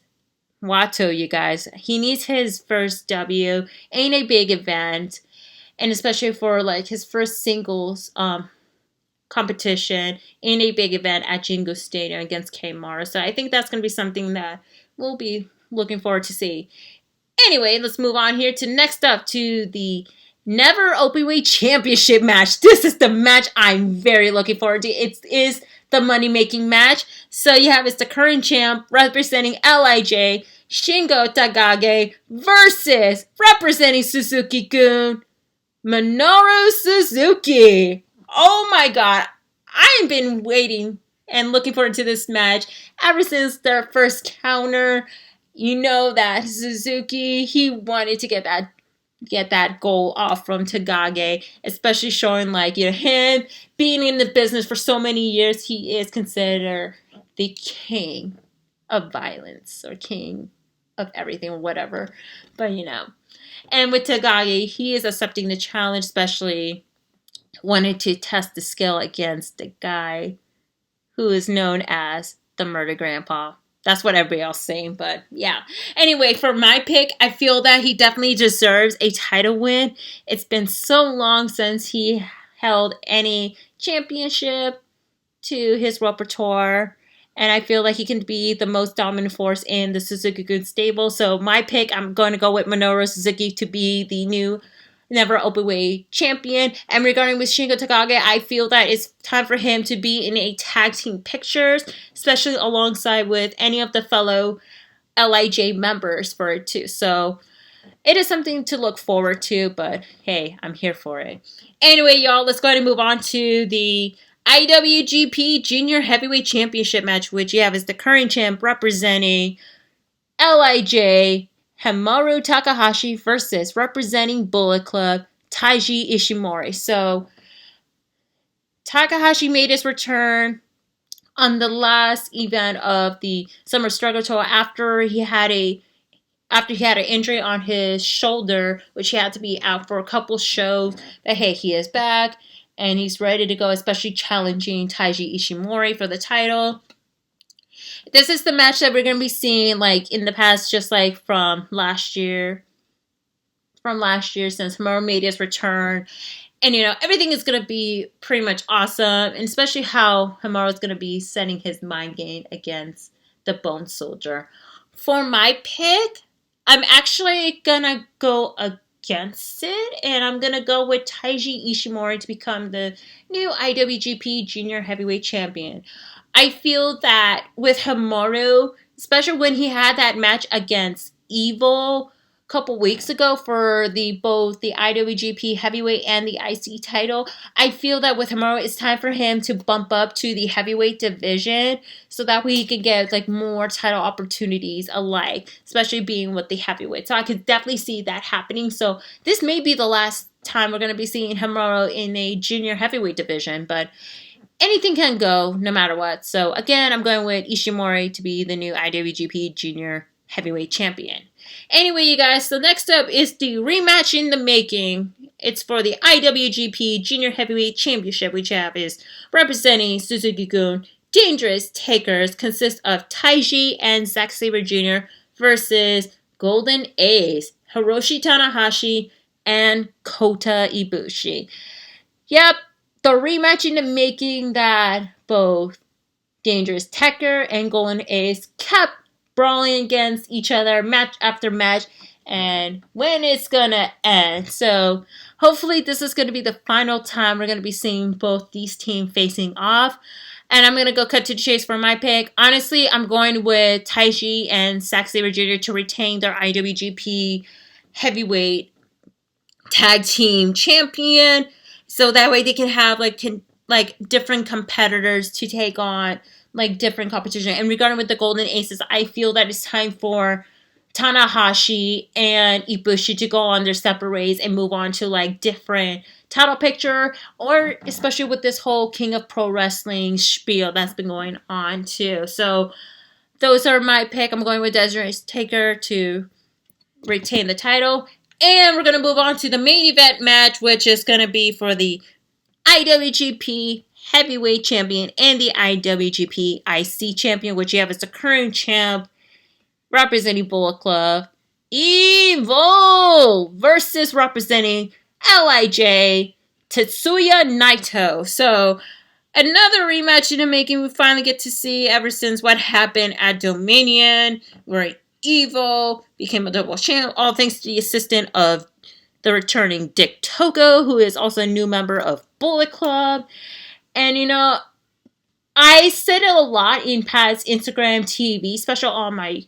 Wato, you guys. He needs his first W. Ain't a big event, and especially for his first singles competition in a big event at Jingu Stadium against Kmart. So I think that's going to be something that we'll be looking forward to see. Anyway, let's move on here to next up to the Never Openweight Championship match. This is the match I'm very looking forward to. It is the money-making match. So you have the current champ representing LIJ, Shingo Takagi, versus representing Suzuki-gun, Minoru Suzuki. Oh my god, I've been waiting and looking forward to this match ever since their first counter. You know that Suzuki, he wanted to get that goal off from Takagi, especially showing him being in the business for so many years. He is considered the king of violence or king of everything or whatever. But and with Takagi, he is accepting the challenge, especially wanted to test the skill against the guy who is known as the Murder Grandpa. That's what everybody else is saying, but yeah. Anyway, for my pick, I feel that he definitely deserves a title win. It's been so long since he held any championship to his repertoire, and I feel like he can be the most dominant force in the Suzuki-gun stable. So my pick, I'm going to go with Minoru Suzuki to be the new Never Openweight champion. And regarding with Shingo Takagi, I feel that it's time for him to be in a tag team pictures, especially alongside with any of the fellow LIJ members for it too. So it is something to look forward to, but hey, I'm here for it. Anyway, y'all, let's go ahead and move on to the IWGP Junior Heavyweight Championship match, which you have is the current champ representing LIJ, Hiromu Takahashi, versus representing Bullet Club, Taiji Ishimori. So Takahashi made his return on the last event of the Summer Struggle Tour after he had an injury on his shoulder, which he had to be out for a couple shows. But hey, he is back and he's ready to go, especially challenging Taiji Ishimori for the title. This is the match that we're going to be seeing in the past, just from last year. Since Hiromu made his return. And, everything is going to be pretty much awesome. And especially how Hiromu is going to be setting his mind game against the Bone Soldier. For my pick, I'm actually going to go against it. And I'm going to go with Taiji Ishimori to become the new IWGP Junior Heavyweight Champion. I feel that with Hiromu, especially when he had that match against Evil a couple weeks ago for both the IWGP Heavyweight and the IC title, I feel that with Hiromu, it's time for him to bump up to the Heavyweight division so that way he can get more title opportunities alike, especially being with the Heavyweight. So I could definitely see that happening. So this may be the last time we're going to be seeing Hiromu in a Junior Heavyweight division, but anything can go no matter what. So again, I'm going with Ishimori to be the new IWGP Junior Heavyweight Champion. Anyway, you guys, so next up is the rematch in the making. It's for the IWGP Junior Heavyweight Championship, which is representing Suzuki-gun, Dangerous Takers consists of Taiji and Zack Sabre Jr. versus Golden Ace, Hiroshi Tanahashi, and Kota Ibushi. Yep, the rematch in the making that both Dangerous Tekker and Golden Ace kept brawling against each other match after match, and when it's gonna end. So hopefully this is gonna be the final time we're gonna be seeing both these teams facing off. And I'm gonna go cut to the chase for my pick. Honestly, I'm going with Taichi and Zack Sabre Jr. to retain their IWGP heavyweight tag team champion, so that way they can have like different competitors to take on like different competition. And regarding with the Golden Aces, I feel that it's time for Tanahashi and Ibushi to go on their separate ways and move on to like different title picture, or especially with this whole King of Pro Wrestling spiel that's been going on too. So those are my pick. I'm going with Desiree Taker to retain the title. And we're going to move on to the main event match, which is going to be for the IWGP Heavyweight Champion and the IWGP IC Champion, which you have as the current champ representing Bullet Club, Evil versus representing LIJ, Tetsuya Naito. So another rematch in the making we finally get to see ever since what happened at Dominion, where Evil became a double champ, all thanks to the assistant of the returning Dick Togo, who is also a new member of Bullet Club. And I said it a lot in Pat's Instagram TV special on my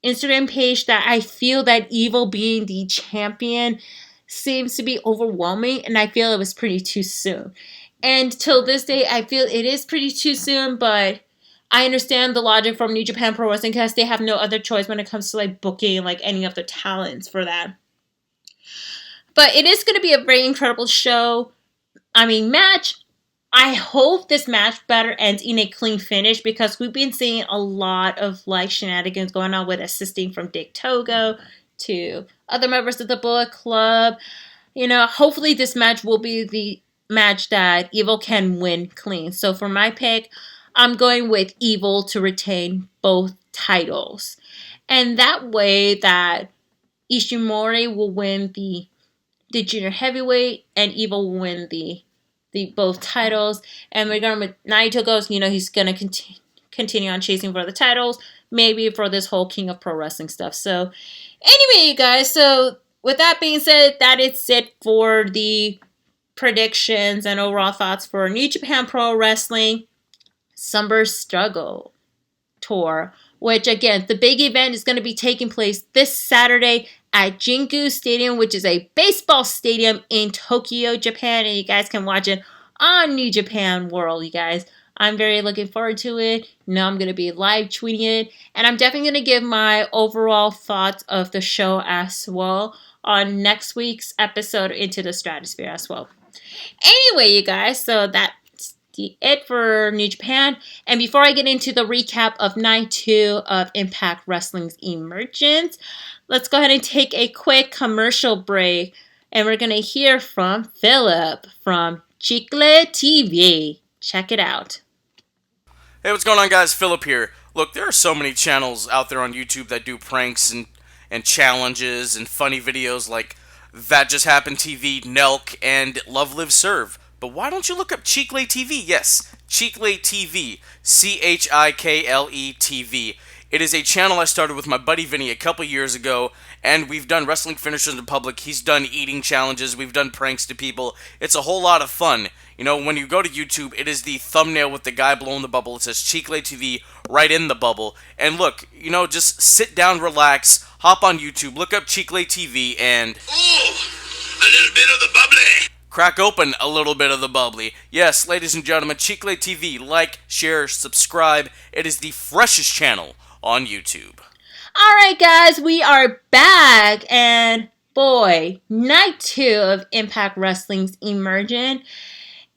Instagram page that I feel that Evil being the champion seems to be overwhelming, and I feel it was pretty too soon. And till this day, I feel it is pretty too soon, but I understand the logic from New Japan Pro Wrestling because they have no other choice when it comes to like booking like any of their talents for that. But it is going to be a very incredible match. I hope this match better ends in a clean finish, because we've been seeing a lot of like shenanigans going on with assisting from Dick Togo to other members of the Bullet Club. Hopefully this match will be the match that Evil can win clean. So for my pick, I'm going with Evil to retain both titles. And that way that Ishimori will win the junior heavyweight and Evil will win the both titles. And regarding with Naito goes, he's going to continue on chasing for the titles, maybe for this whole King of Pro Wrestling stuff. So anyway, you guys, so with that being said, that is it for the predictions and overall thoughts for New Japan Pro Wrestling Summer Struggle Tour, which again, the big event is going to be taking place this Saturday at Jingu Stadium, which is a baseball stadium in Tokyo, Japan, and you guys can watch it on New Japan World, you guys. I'm very looking forward to it. I'm going to be live tweeting it, and I'm definitely going to give my overall thoughts of the show as well on next week's episode Into the Stratusphere as well. Anyway, you guys, so that's it for New Japan. And before I get into the recap of Night 2 of Impact Wrestling's Emergence, let's go ahead and take a quick commercial break. And we're going to hear from Philip from Chicle TV. Check it out. Hey, what's going on, guys? Philip here. Look, there are so many channels out there on YouTube that do pranks and challenges and funny videos like That Just Happened TV, Nelk, and Love Live Serve. But why don't you look up Chicle TV? Yes, Chicle TV. Chikle TV. It is a channel I started with my buddy Vinny a couple years ago, and we've done wrestling finishers in public. He's done eating challenges. We've done pranks to people. It's a whole lot of fun. When you go to YouTube, it is the thumbnail with the guy blowing the bubble. It says Chicle TV right in the bubble. And look, just sit down, relax, hop on YouTube, look up Chicle TV, and... Ooh, a little bit of the bubbly. Crack open a little bit of the bubbly. Yes, ladies and gentlemen, Chicle TV. Like, share, subscribe. It is the freshest channel on YouTube. Alright, guys, we are back. And boy, Night 2 of Impact Wrestling's Emergence.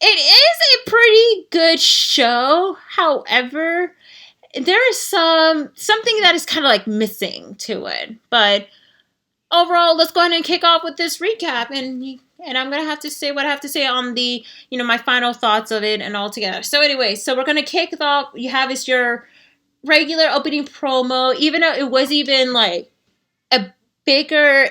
It is a pretty good show. However, there is something that is kind of like missing to it. But overall, let's go ahead and kick off with this recap. And and I'm going to have to say what I have to say on the, my final thoughts of it and all together. So anyway, so we're going to kick it off. You have is your regular opening promo, even though it was even like a bigger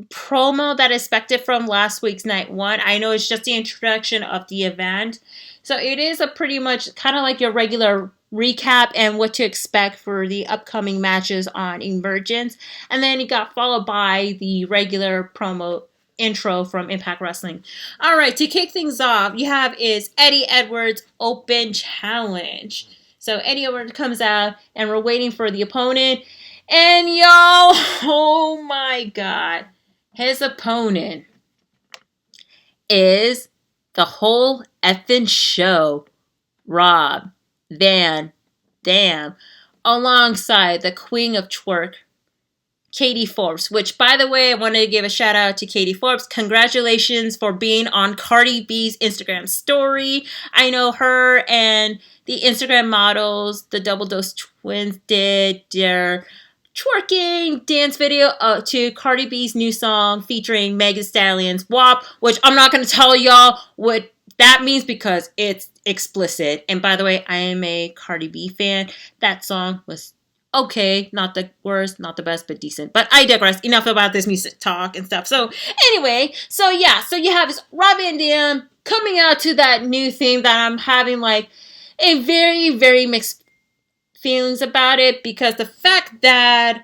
promo that I expected from last week's night one. I know it's just the introduction of the event. So it is a pretty much kind of like your regular recap and what to expect for the upcoming matches on Emergence. And then it got followed by the regular promo intro from Impact Wrestling. All right, to kick things off, you have is Eddie Edwards Open Challenge. So Eddie Edwards comes out and we're waiting for the opponent. And yo, oh my God. His opponent is the whole effing show, Rob Van Dam, alongside the Queen of Twerk, Katie Forbes, which, by the way, I wanted to give a shout out to Katie Forbes. Congratulations for being on Cardi B's Instagram story. I know her and the Instagram models, the Double Dose Twins, did their twerking dance video to Cardi B's new song featuring Megan Thee Stallion's WAP, which I'm not going to tell y'all what that means because it's explicit. And by the way, I am a Cardi B fan. That song was okay, not the worst, not the best, but decent. But I digress. Enough about this music talk and stuff. So anyway, so you have this Rob Van Dam coming out to that new theme that I'm having like a very, very mixed feelings about it, because the fact that,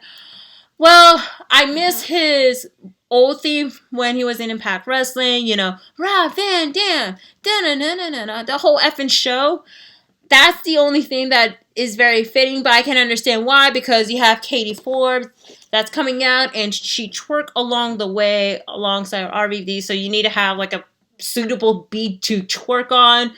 well, I miss his old theme when he was in Impact Wrestling, Rob Van Dam, the whole effing show. That's the only thing that is very fitting, but I can understand why, because you have Katie Forbes that's coming out and she twerk along the way alongside RVD, so you need to have like a suitable beat to twerk on.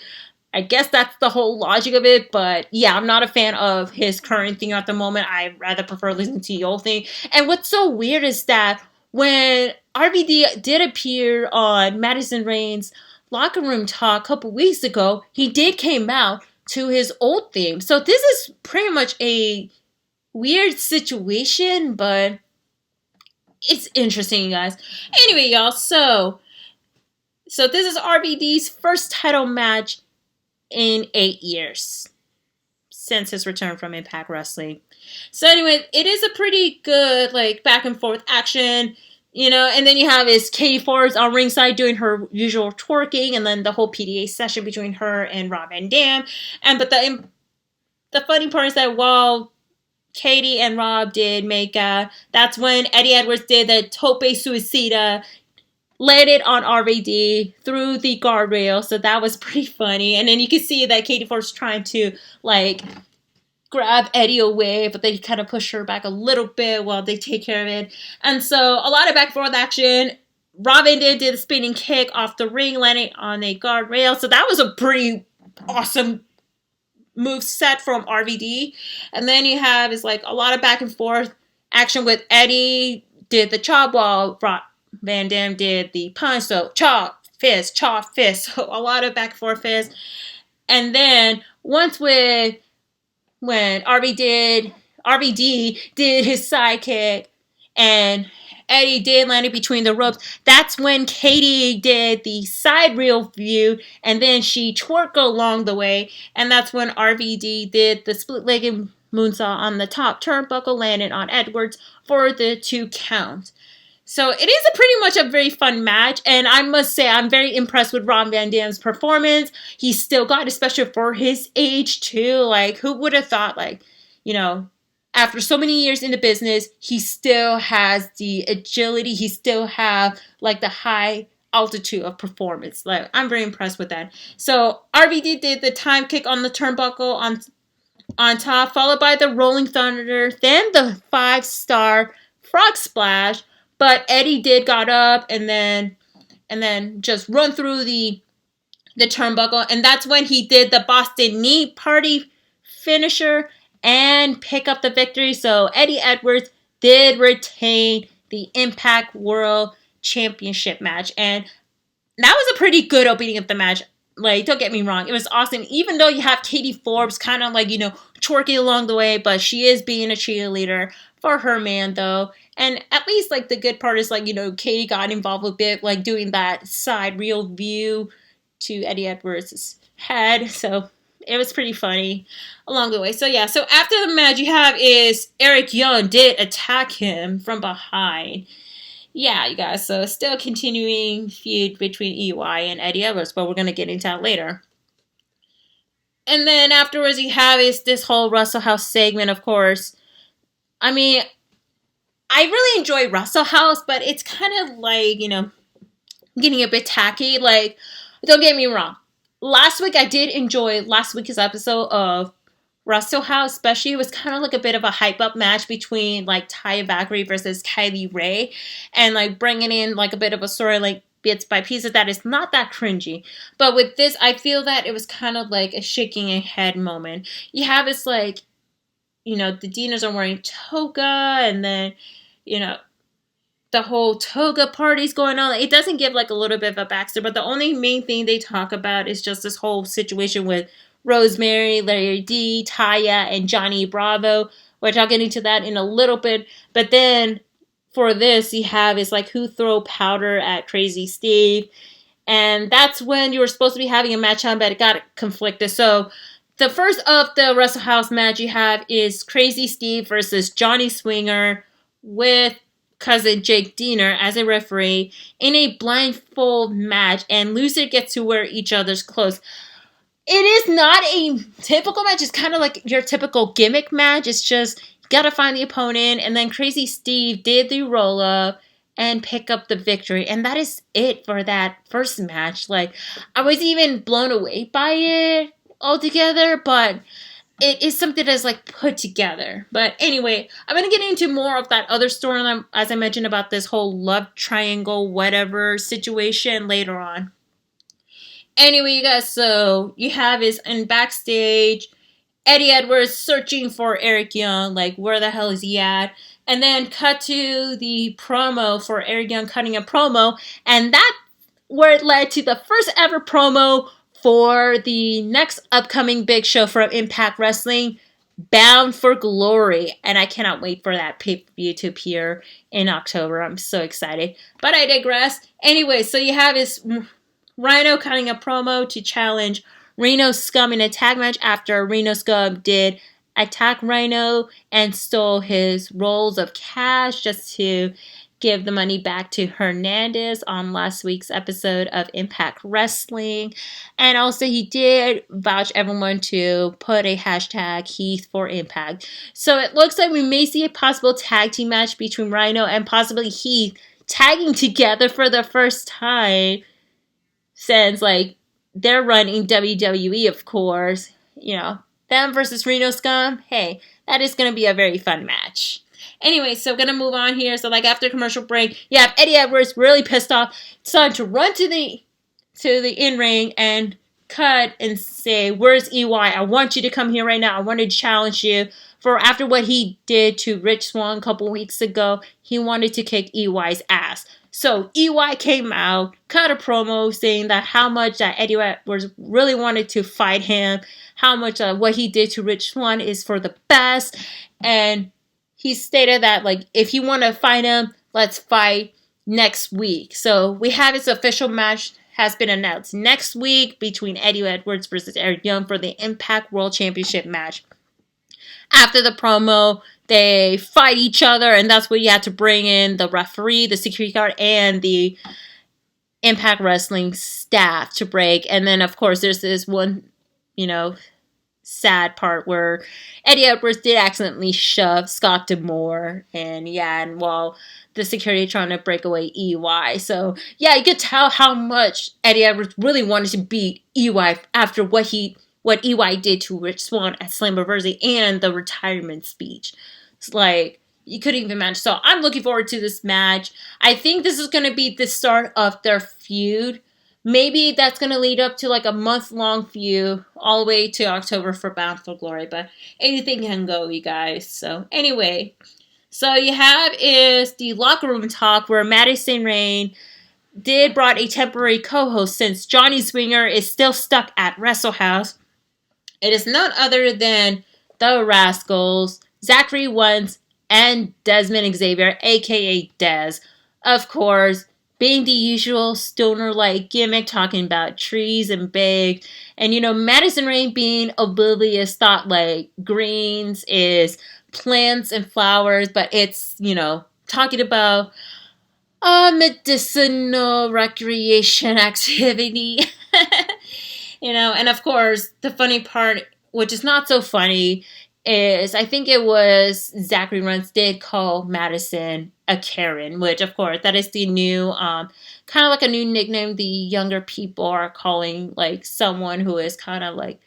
I guess that's the whole logic of it, but yeah, I'm not a fan of his current thing at the moment. I rather prefer listening to the old thing. And what's so weird is that when RVD did appear on Madison Rain's Locker Room Talk a couple weeks ago, he did came out to his old theme. So this is pretty much a weird situation, but it's interesting, you guys. Anyway, y'all, so this is RVD's first title match in 8 years since his return from Impact Wrestling. So anyway, it is a pretty good like back and forth action, and then you have is Katie Forbes on ringside doing her usual twerking, and then the whole PDA session between her and Rob Van Dam. But the funny part is that while Katie and Rob did make that's when Eddie Edwards did the Tope Suicida, landed on RVD through the guardrail, so that was pretty funny. And then you can see that Katie Forbes trying to like grab Eddie away, but they kind of push her back a little bit while they take care of it. And so a lot of back and forth action. Rob Van Dam did a spinning kick off the ring, landing on a guardrail. So that was a pretty awesome move set from RVD. And then you have is like a lot of back and forth action with Eddie did the chop while Van Dam did the punch, so chop, fist, so a lot of back and forth fist. And then once when RVD did his sidekick and Eddie did land it between the ropes, that's when Katie did the side reel view, and then she twerked along the way, and that's when RVD did the split-legged moonsault on the top turnbuckle, landed on Edwards for the 2 count. So it is pretty much a very fun match, and I must say I'm very impressed with Rob Van Dam's performance. He's still got, especially for his age too, like who would have thought, like, after so many years in the business, he still has the agility, he still have like the high altitude of performance. Like, I'm very impressed with that. So RVD did the time kick on the turnbuckle on top, followed by the Rolling Thunder, then the 5-star frog splash. But Eddie did got up and then just run through the turnbuckle, and that's when he did the Boston Knee Party finisher and pick up the victory. So Eddie Edwards did retain the Impact World Championship match, and that was a pretty good opening of the match. Like, don't get me wrong, it was awesome. Even though you have Katie Forbes kind of like, twerking along the way, but she is being a cheerleader for her man, though. And at least, like, the good part is, like, Katie got involved a bit, like, doing that side real view to Eddie Edwards' head. So it was pretty funny along the way. So, yeah. So after the match you have is Eric Young did attack him from behind. Yeah, you guys. So still continuing feud between EY and Eddie Edwards, but we're going to get into that later. And then afterwards you have is this whole Russell House segment, of course. I mean, I really enjoy Russell House, but it's kind of like, getting a bit tacky. Like, don't get me wrong. Last week I did enjoy last week's episode of Russell House, especially. It was kind of like a bit of a hype up match between like Taya Valkyrie versus Kylie Ray, and like bringing in like a bit of a story like bits by pieces that is not that cringy. But with this, I feel that it was kind of like a shaking a head moment. You have this like, the Dinas are wearing toga, and then, the whole toga party's going on. It doesn't give like a little bit of a backstory, but the only main thing they talk about is just this whole situation with Rosemary, Larry D, Taya, and Johnny Bravo, which I'll get into that in a little bit. But then for this, you have is like who throw powder at Crazy Steve. And that's when you were supposed to be having a match on, but it got conflicted. So the first of the Wrestle House match you have is Crazy Steve versus Johnny Swinger with cousin Jake Diener as a referee in a blindfold match, and loser gets to wear each other's clothes. It is not a typical match. It's kind of like your typical gimmick match. It's just you gotta find the opponent, and then Crazy Steve did the roll up and pick up the victory, and that is it for that first match. Like, I was even blown away by it altogether, but it is something that's like put together. But anyway, I'm going to get into more of that other storyline, as I mentioned, about this whole love triangle whatever situation later on. Anyway, you guys, so you have is in backstage Eddie Edwards searching for Eric Young, like where the hell is he at? And then cut to the promo for Eric Young cutting a promo, and that where it led to the first ever promo for the next upcoming big show from Impact Wrestling, Bound for Glory. And I cannot wait for that pay-per-view to appear in October. I'm so excited. But I digress. Anyway, so you have this Rhino cutting a promo to challenge Reno Scum in a tag match after Reno Scum did attack Rhino and stole his rolls of cash just to give the money back to Hernandez on last week's episode of Impact Wrestling. And also he did vouch everyone to put a hashtag Heath for Impact. So it looks like we may see a possible tag team match between Rhino and possibly Heath tagging together for the first time since like they're running WWE, of course. Them versus Reno Scum. Hey, that is going to be a very fun match. Anyway, so going to move on here. So like after commercial break, you have Eddie Edwards really pissed off, decided to run to the in-ring and cut and say, "Where's EY? I want you to come here right now. I want to challenge you for after what he did to Rich Swann a couple weeks ago. He wanted to kick EY's ass." So EY came out, cut a promo saying that how much that Eddie Edwards really wanted to fight him, how much what he did to Rich Swann is for the best, and he stated that, like, if you want to fight him, let's fight next week. So we have his official match has been announced next week between Eddie Edwards versus Eric Young for the Impact World Championship match. After the promo, they fight each other, and that's where you had to bring in the referee, the security guard, and the Impact Wrestling staff to break. And then, of course, there's this one, sad part where Eddie Edwards did accidentally shove Scott D'Amore, and while the security trying to break away EY. So yeah, you could tell how much Eddie Edwards really wanted to beat EY after what EY did to Rich Swann at Slammiversary and the retirement speech. It's like, you couldn't even imagine. So I'm looking forward to this match. I think this is going to be the start of their feud. Maybe that's going to lead up to like a month-long feud all the way to October for Bound for Glory. But anything can go, you guys. So anyway, so you have is the locker room talk where Madison Rayne did brought a temporary co-host since Johnny Swinger is still stuck at Wrestle House. It is none other than the Rascals, Zachary Wentz, and Desmond Xavier, aka Dez. Of course, being the usual stoner-like gimmick, talking about trees and big. And, Madison Rain being oblivious, thought like greens is plants and flowers, but it's, talking about medicinal recreation activity. And of course, the funny part, which is not so funny, is I think it was Zachary Runtz did call Madison a Karen, which of course that is the new, kind of like a new nickname the younger people are calling like someone who is kind of like,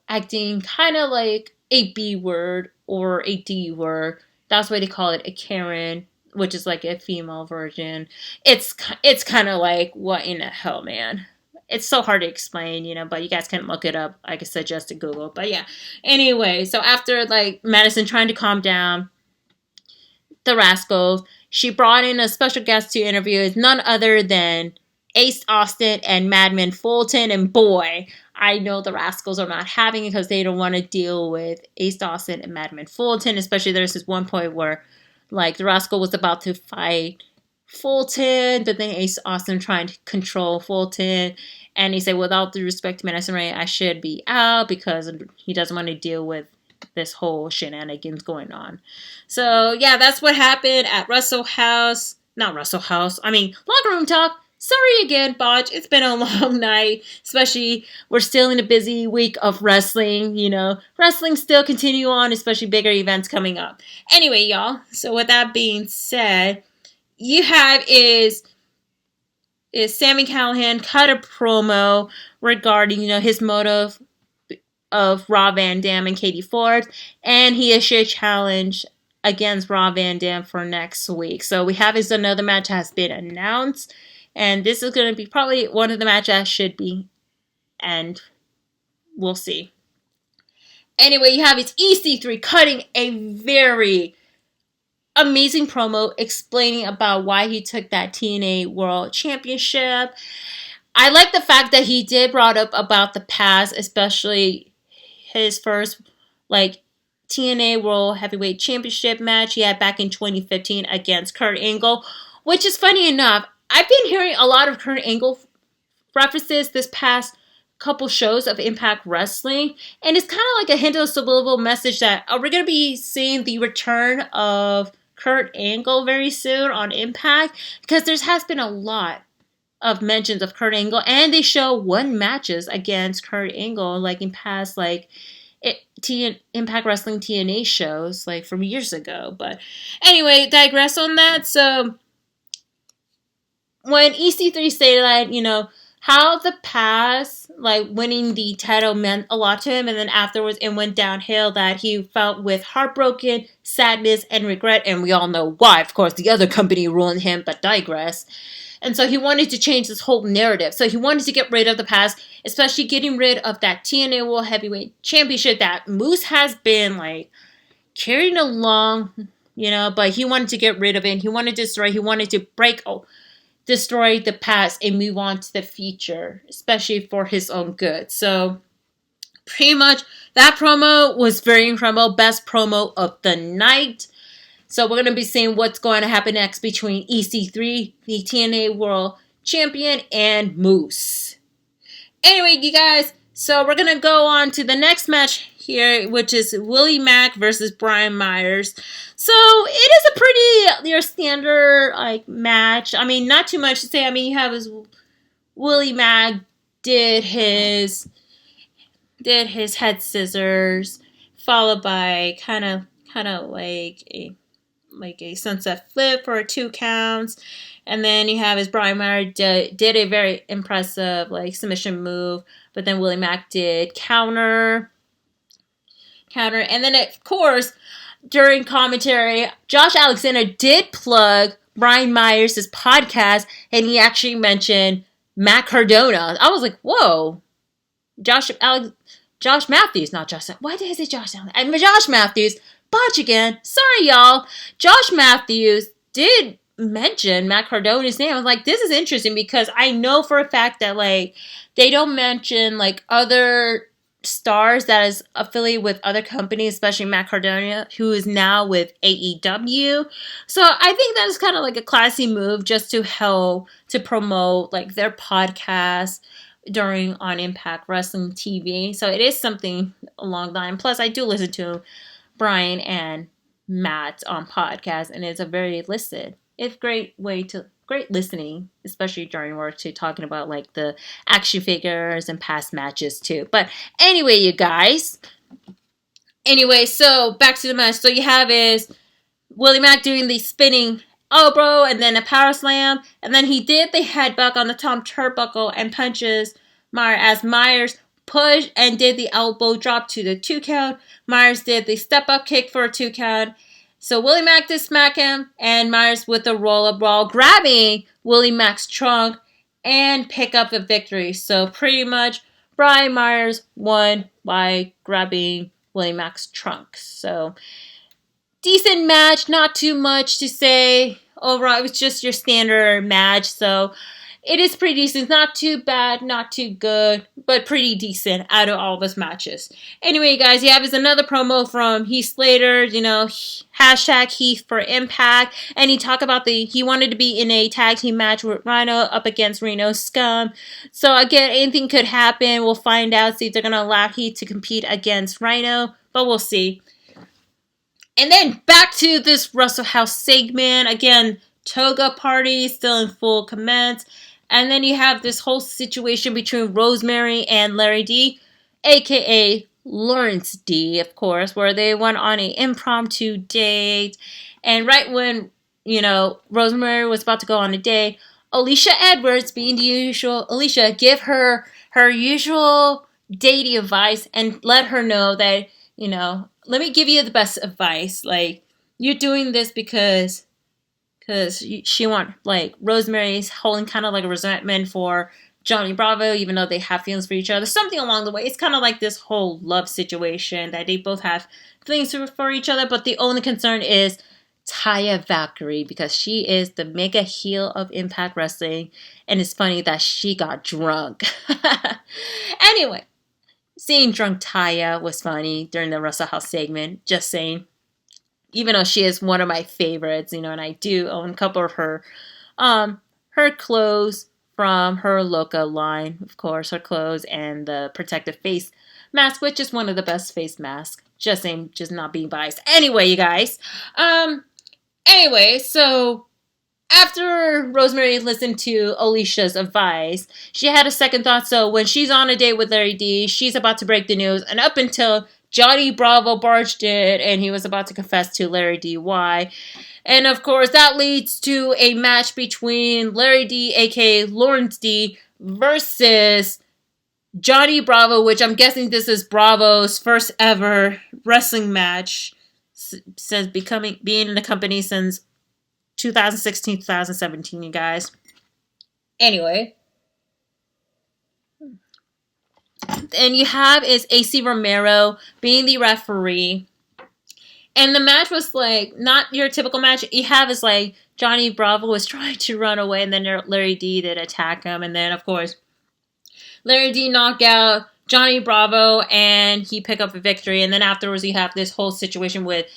acting kind of like a B word or a D word. That's why they call it a Karen, which is like a female version. It's kind of like, what in the hell, man? It's so hard to explain, but you guys can look it up. I could suggest to Google. But yeah. Anyway, so after like Madison trying to calm down the Rascals, she brought in a special guest to interview. It's none other than Ace Austin and Madman Fulton. And boy, I know the Rascals are not having it because they don't want to deal with Ace Austin and Madman Fulton. Especially there's this one point where like the Rascal was about to fight Fulton, but then Ace Austin trying to control Fulton. And he said, without the respect to Madison Rain, I should be out because he doesn't want to deal with this whole shenanigans going on. So, yeah, that's what happened at Russell House. Not Russell House. I mean, Locker Room Talk. Sorry again, Botch. It's been a long night. Especially, we're still in a busy week of wrestling. Wrestling still continue on, especially bigger events coming up. Anyway, y'all. So, with that being said, you have is Sami Callihan cut a promo regarding, his motive of Rob Van Dam and Katie Forbes, and he issued a challenge against Rob Van Dam for next week. So we have another match has been announced, and this is going to be probably one of the matches that should be, and we'll see. Anyway, you have EC3 cutting a very amazing promo explaining about why he took that TNA World Championship. I like the fact that he did brought up about the past, especially his first TNA World Heavyweight Championship match he had back in 2015 against Kurt Angle, which is funny enough. I've been hearing a lot of Kurt Angle references this past couple shows of Impact Wrestling, and it's kind of like a hint of a subliminal message that we're going to be seeing the return of Kurt Angle very soon on Impact, because there has been a lot of mentions of Kurt Angle, and they show one matches against Kurt Angle in past Impact Wrestling TNA shows from years ago. But anyway, digress on that. So when EC3 stated that, how the past, winning the title meant a lot to him, and then afterwards it went downhill, that he felt with heartbroken, sadness, and regret, and we all know why. Of course, the other company ruined him, but digress. And so he wanted to change this whole narrative. So he wanted to get rid of the past, especially getting rid of that TNA World Heavyweight Championship that Moose has been, carrying along, but he wanted to get rid of it. He wanted to destroy, he wanted to destroy the past and move on to the future, especially for his own good. So pretty much that promo was very incredible. Best promo of the night. So we're going to be seeing what's going to happen next between EC3, the TNA World Champion, and Moose. Anyway, you guys, so we're going to go on to the next match here, which is Willie Mack versus Brian Myers. So it is a pretty standard match. I mean, not too much to say. I mean, you have Willie Mack did his head scissors, followed by kind of like a sunset flip for 2 counts. And then you have his Brian Myers did a very impressive submission move, but then Willie Mack did counter. And then of course, during commentary, Josh Alexander did plug Brian Myers' podcast, and he actually mentioned Matt Cardona. I was like, whoa. Josh Matthews, not Josh. Why did I say Josh? Josh Matthews. Botch again. Sorry, y'all. Josh Matthews did mention Matt Cardona's name. I was like, this is interesting because I know for a fact that they don't mention other stars that is affiliated with other companies, especially Matt Cardona, who is now with AEW. So I think that is kind of like a classy move just to help to promote like their podcast during on Impact Wrestling TV. So it is something along the line. Plus, I do listen to Brian and Matt on podcast, and it's a very great listening, especially during work, to talking about like the action figures and past matches too. But anyway, you guys. Anyway, so back to the match. So you have is Willie Mack doing the spinning elbow and then a power slam, and then he did the headbutt on the top turnbuckle and punches Myers as Myers pushed and did the elbow drop to the 2 count. Myers did the step up kick for a 2 count. So Willie Mack did smack him, and Myers with the roll-up while grabbing Willie Mack's trunk and pick up the victory. So pretty much Brian Myers won by grabbing Willie Mack's trunk. So decent match, not too much to say. Overall, it was just your standard match, so it is pretty decent. Not too bad, not too good, but pretty decent out of all those matches. Anyway, guys, you have is another promo from Heath Slater, hashtag Heath for Impact, and he talked about he wanted to be in a tag team match with Rhino up against Reno Scum. So again, anything could happen. We'll find out, see if they're going to allow Heath to compete against Rhino, but we'll see. And then back to this Russell House segment. Again, Toga party still in full commence. And then you have this whole situation between Rosemary and Larry D, a.k.a. Lawrence D, of course, where they went on an impromptu date. And right when, Rosemary was about to go on a date, Alicia Edwards, being the usual Alicia, give her usual dating advice and let her know that, let me give you the best advice. Like, you're doing this because she Rosemary's holding kind of like a resentment for Johnny Bravo, even though they have feelings for each other. Something along the way. It's kind of like this whole love situation that they both have feelings for each other, but the only concern is Taya Valkyrie, because she is the mega heel of Impact Wrestling, and it's funny that she got drunk. Anyway, seeing drunk Taya was funny during the Russell House segment, just saying. Even though she is one of my favorites, and I do own a couple of her clothes from her Loca line, of course, her clothes and the protective face mask, which is one of the best face masks. Just saying, just not being biased. Anyway, you guys. So after Rosemary listened to Alicia's advice, she had a second thought. So when she's on a date with Larry D, she's about to break the news, and up until Johnny Bravo barged in, and he was about to confess to Larry D why. And of course, that leads to a match between Larry D, aka Lawrence D, versus Johnny Bravo, which I'm guessing this is Bravo's first ever wrestling match since being in the company since 2016, 2017, you guys. Anyway. And you have is AC Romero being the referee. And the match was like not your typical match. You have is like Johnny Bravo was trying to run away, and then Larry D did attack him. And then, of course, Larry D knocked out Johnny Bravo, and he picked up a victory. And then afterwards, you have this whole situation with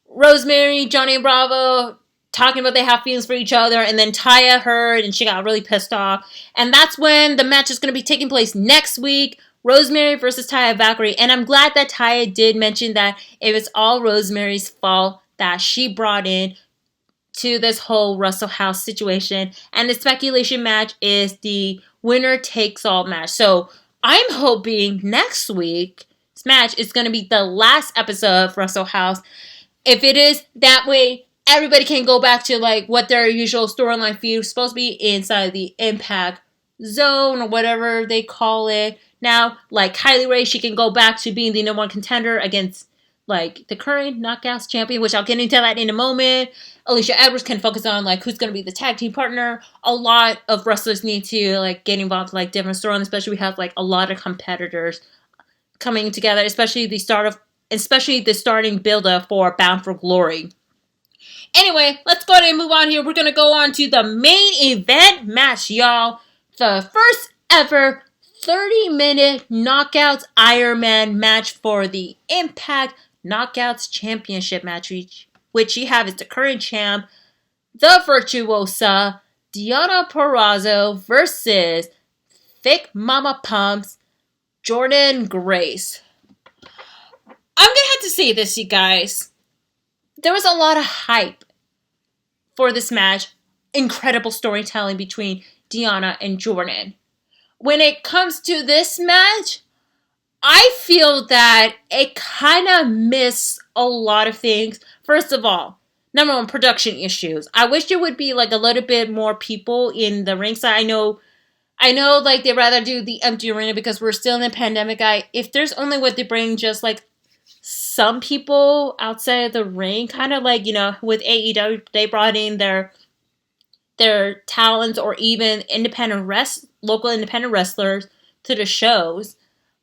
Rosemary, Johnny Bravo talking about they have feelings for each other, and then Taya heard, and she got really pissed off. And that's when the match is going to be taking place next week. Rosemary versus Taya Valkyrie. And I'm glad that Taya did mention that it was all Rosemary's fault that she brought in to this whole Russell House situation. And the speculation match is the winner takes all match. So I'm hoping next week's match is going to be the last episode of Russell House. If it is that way, everybody can go back to like what their usual storyline feud is supposed to be inside the Impact Zone or whatever they call it. Now, like Kylie Ray, she can go back to being the number one contender against like the current Knockouts champion, which I'll get into that in a moment. Alicia Edwards can focus on like who's going to be the tag team partner. A lot of wrestlers need to like get involved in like different storylines, especially we have like a lot of competitors coming together, especially the starting build-up for Bound for Glory. Anyway, let's go ahead and move on here. We're going to go on to the main event match, y'all. The first ever 30-minute Knockouts Iron Man match for the Impact Knockouts Championship match, which you have is the current champ, the Virtuosa, Deonna Purrazzo versus Thick Mama Pumps, Jordynne Grace. I'm gonna have to say this, you guys. There was a lot of hype for this match. Incredible storytelling between Deonna and Jordynne. When it comes to this match, I feel that it kind of missed a lot of things. First of all, number one, production issues. I wish there would be like a little bit more people in the ringside. I know like they'd rather do the empty arena because we're still in a pandemic. If there's only what they bring just like some people outside of the ring, kind of like, with AEW, they brought in their talents or even local independent wrestlers to the shows.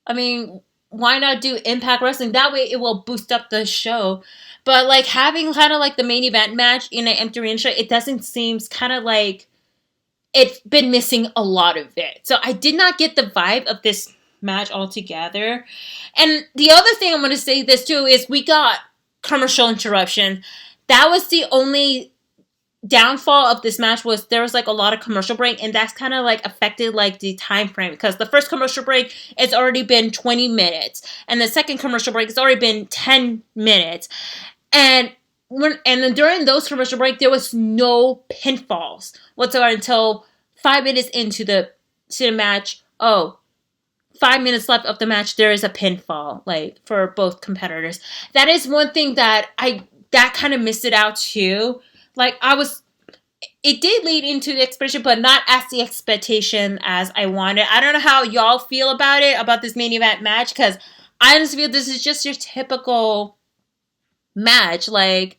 I mean, why not do Impact Wrestling? That way it will boost up the show. But like having kind of like the main event match in an empty arena show, it doesn't seem kind of like it's been missing a lot of it. So I did not get the vibe of this match altogether. And the other thing I'm going to say this too is we got commercial interruption. That was the only downfall of this match, was there was like a lot of commercial break, and that's kind of like affected like the time frame, because the first commercial break it's already been 20 minutes and the second commercial break it's already been 10 minutes, and then during those commercial break there was no pinfalls whatsoever until 5 minutes into the match. 5 minutes left of the match, there is a pinfall, like, for both competitors. That is one thing that kind of missed it out too. Like, it did lead into the expectation, but not as the expectation as I wanted. I don't know how y'all feel about it, about this main event match, because I honestly feel this is just your typical match. Like,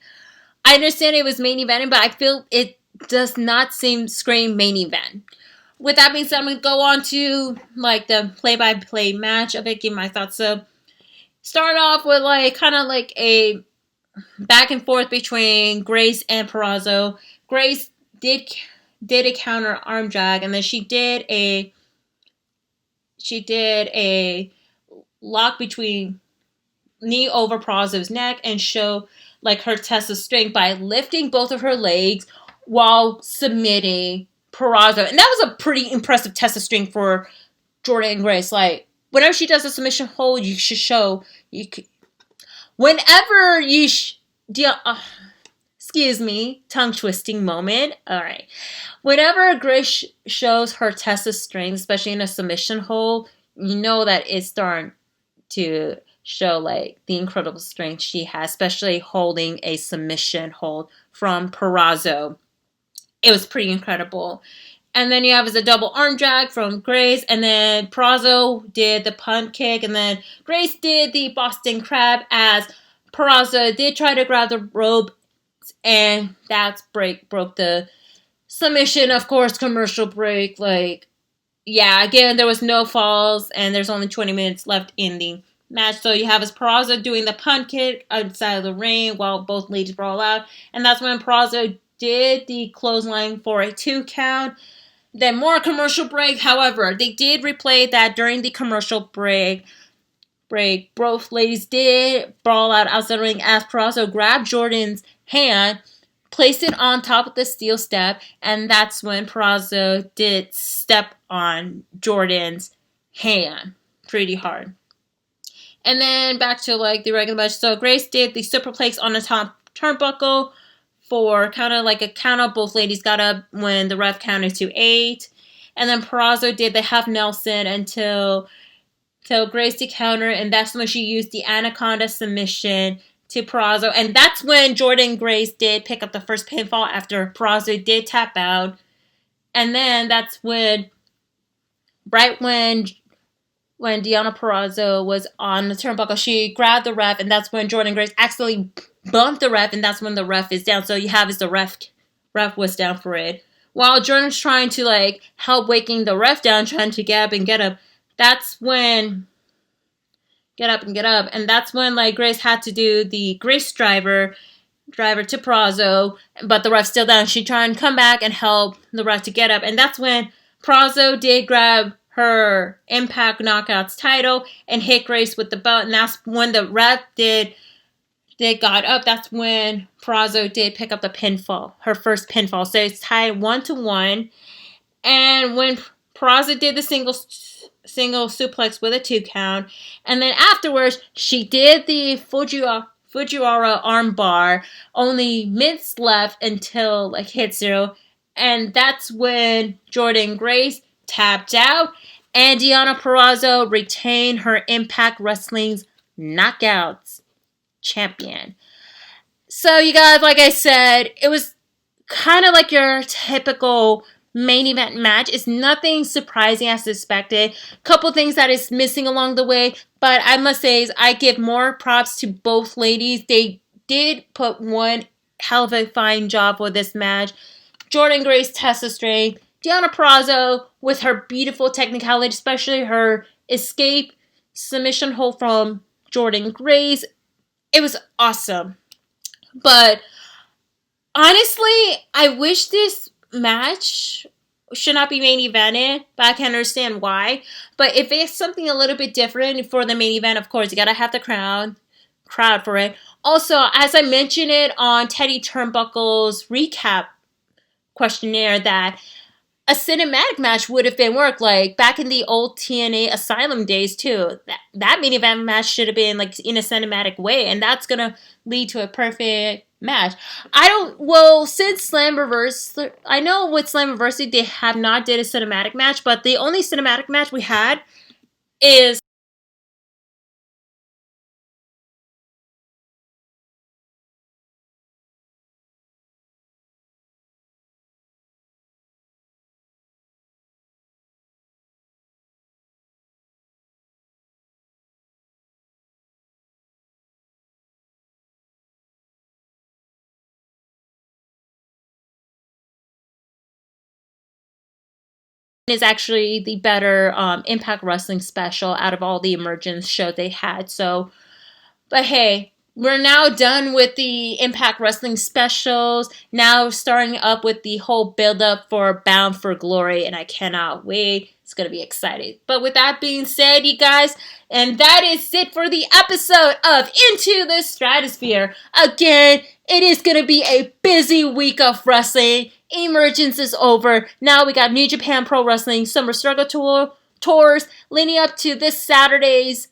I understand it was main eventing, but I feel it does not scream main event. With that being said, I'm going to go on to, like, the play-by-play match of it, give my thoughts. So, start off with, like, kind of like a back and forth between Grace and Purrazzo. Grace did a counter arm drag, and then she did a lock between knee over Purrazzo's neck and show, like, her test of strength by lifting both of her legs while submitting Purrazzo. And that was a pretty impressive test of strength for Jordynne Grace. Like, whenever she does a submission hold, you should show whenever you excuse me, tongue twisting moment. All right. Whenever Grace shows her test of strength, especially in a submission hold, you know that it's starting to show, like, the incredible strength she has, especially holding a submission hold from Purrazzo. It was pretty incredible. And then you have a double arm drag from Grace, and then Purrazzo did the punt kick, and then Grace did the Boston Crab as Purrazzo did try to grab the rope, and that's broke the submission. Of course, commercial break. Like, yeah, again, there was no falls, and there's only 20 minutes left in the match. So you have Purrazzo doing the punt kick outside of the ring while both ladies brawl out, and that's when Purrazzo did the clothesline for a 2 count. Then more commercial break. However, they did replay that during the commercial break. Both ladies did brawl out outside the ring as Purrazzo grabbed Jordynne's hand, placed it on top of the steel step, and that's when Purrazzo did step on Jordynne's hand pretty hard. And then back to, like, the regular match. So Grace did the superplex on the top turnbuckle for kind of like a count up. Both ladies got up when the ref counted to 8. And then Purrazzo did the half Nelson until Grace to counter, and that's when she used the Anaconda submission to Purrazzo. And that's when Jordynne Grace did pick up the first pinfall after Purrazzo did tap out. And then that's when, right when Deonna Purrazzo was on the turnbuckle, she grabbed the ref, and that's when Jordynne Grace accidentally bumped the ref, and that's when the ref is down. So you have the ref was down for it. While Jordynne's trying to, like, help waking the ref down, trying to get up and get up, that's when and that's when, like, Grace had to do the Grace driver to Purrazzo, but the ref's still down. She tried and come back and help the ref to get up, and that's when Purrazzo did grab her Impact Knockouts title and hit Grace with the belt. And that's when the ref they got up. That's when Purrazzo did pick up the pinfall, her first pinfall. So it's tied 1-1. And when Purrazzo did the single suplex with a 2 count, and then afterwards she did the Fujiwara arm bar, only minutes left until like hit 0, and that's when Jordynne Grace tapped out, and Deonna Purrazzo retained her Impact Wrestling's Knockouts champion. So you guys, like I said, it was kind of like your typical main event match. It's nothing surprising as expected. Couple things that is missing along the way, but I must say is I give more props to both ladies. They did put one hell of a fine job with this match. Jordynne Grace tests her strength. Deonna Purrazzo with her beautiful technicality, especially her escape submission hold from Jordynne Grace. It was awesome. But honestly, I wish this match should not be main evented, but I can understand why. But if it's something a little bit different for the main event, of course, you gotta have the crowd for it. Also, as I mentioned it on Teddy Turnbuckle's recap questionnaire, that a cinematic match would have been work, like back in the old TNA Asylum days too. That main event match should have been like in a cinematic way, and that's gonna lead to a perfect match. Since Slammiversary, I know with Slammiversary they have not did a cinematic match, but the only cinematic match we had is actually the better Impact Wrestling special out of all the Emergence show they had. So, but hey, we're now done with the Impact Wrestling specials. Now starting up with the whole build-up for Bound for Glory, and I cannot wait. It's going to be exciting. But with that being said, you guys, and that is it for the episode of Into the Stratusphere. Again, it is going to be a busy week of wrestling. Emergence is over. Now we got New Japan Pro Wrestling Summer Struggle tours leading up to this Saturday's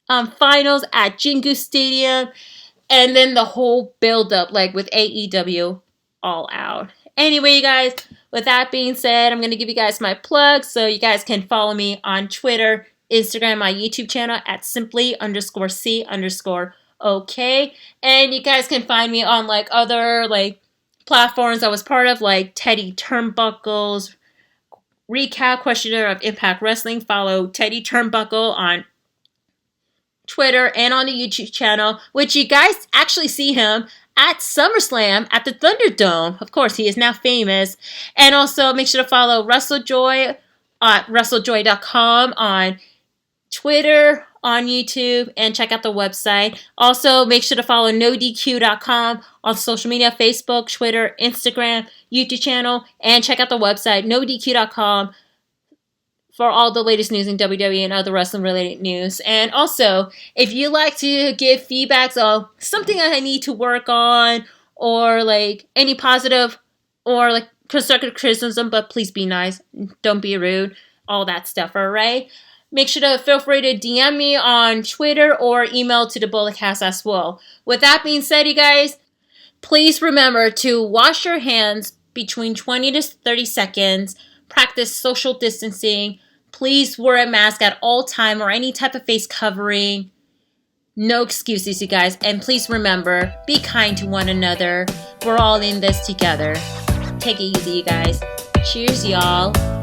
finals at Jingu Stadium, and then the whole build-up, like with AEW All Out. Anyway, you guys, with that being said, I'm going to give you guys my plug, so you guys can follow me on Twitter, Instagram, my YouTube channel at simply_C_OK, and you guys can find me on like other like platforms I was part of, like Teddy Turnbuckle's recap questionnaire of Impact Wrestling. Follow Teddy Turnbuckle on Twitter and on the YouTube channel, which you guys actually see him at SummerSlam at the Thunderdome. Of course, he is now famous. And also make sure to follow WrestleJoy at WrestleJoy.com on Twitter, on YouTube, and check out the website. Also, make sure to follow NoDQ.com on social media, Facebook, Twitter, Instagram, YouTube channel, and check out the website, NoDQ.com, for all the latest news in WWE and other wrestling-related news. And also, if you like to give feedbacks of something I need to work on, or like any positive or like constructive criticism, but please be nice, don't be rude, all that stuff, alright? Make sure to feel free to DM me on Twitter or email to the Bulletcast as well. With that being said, you guys, please remember to wash your hands between 20 to 30 seconds, practice social distancing, please wear a mask at all time or any type of face covering. No excuses, you guys. And please remember, be kind to one another. We're all in this together. Take it easy, you guys. Cheers, y'all.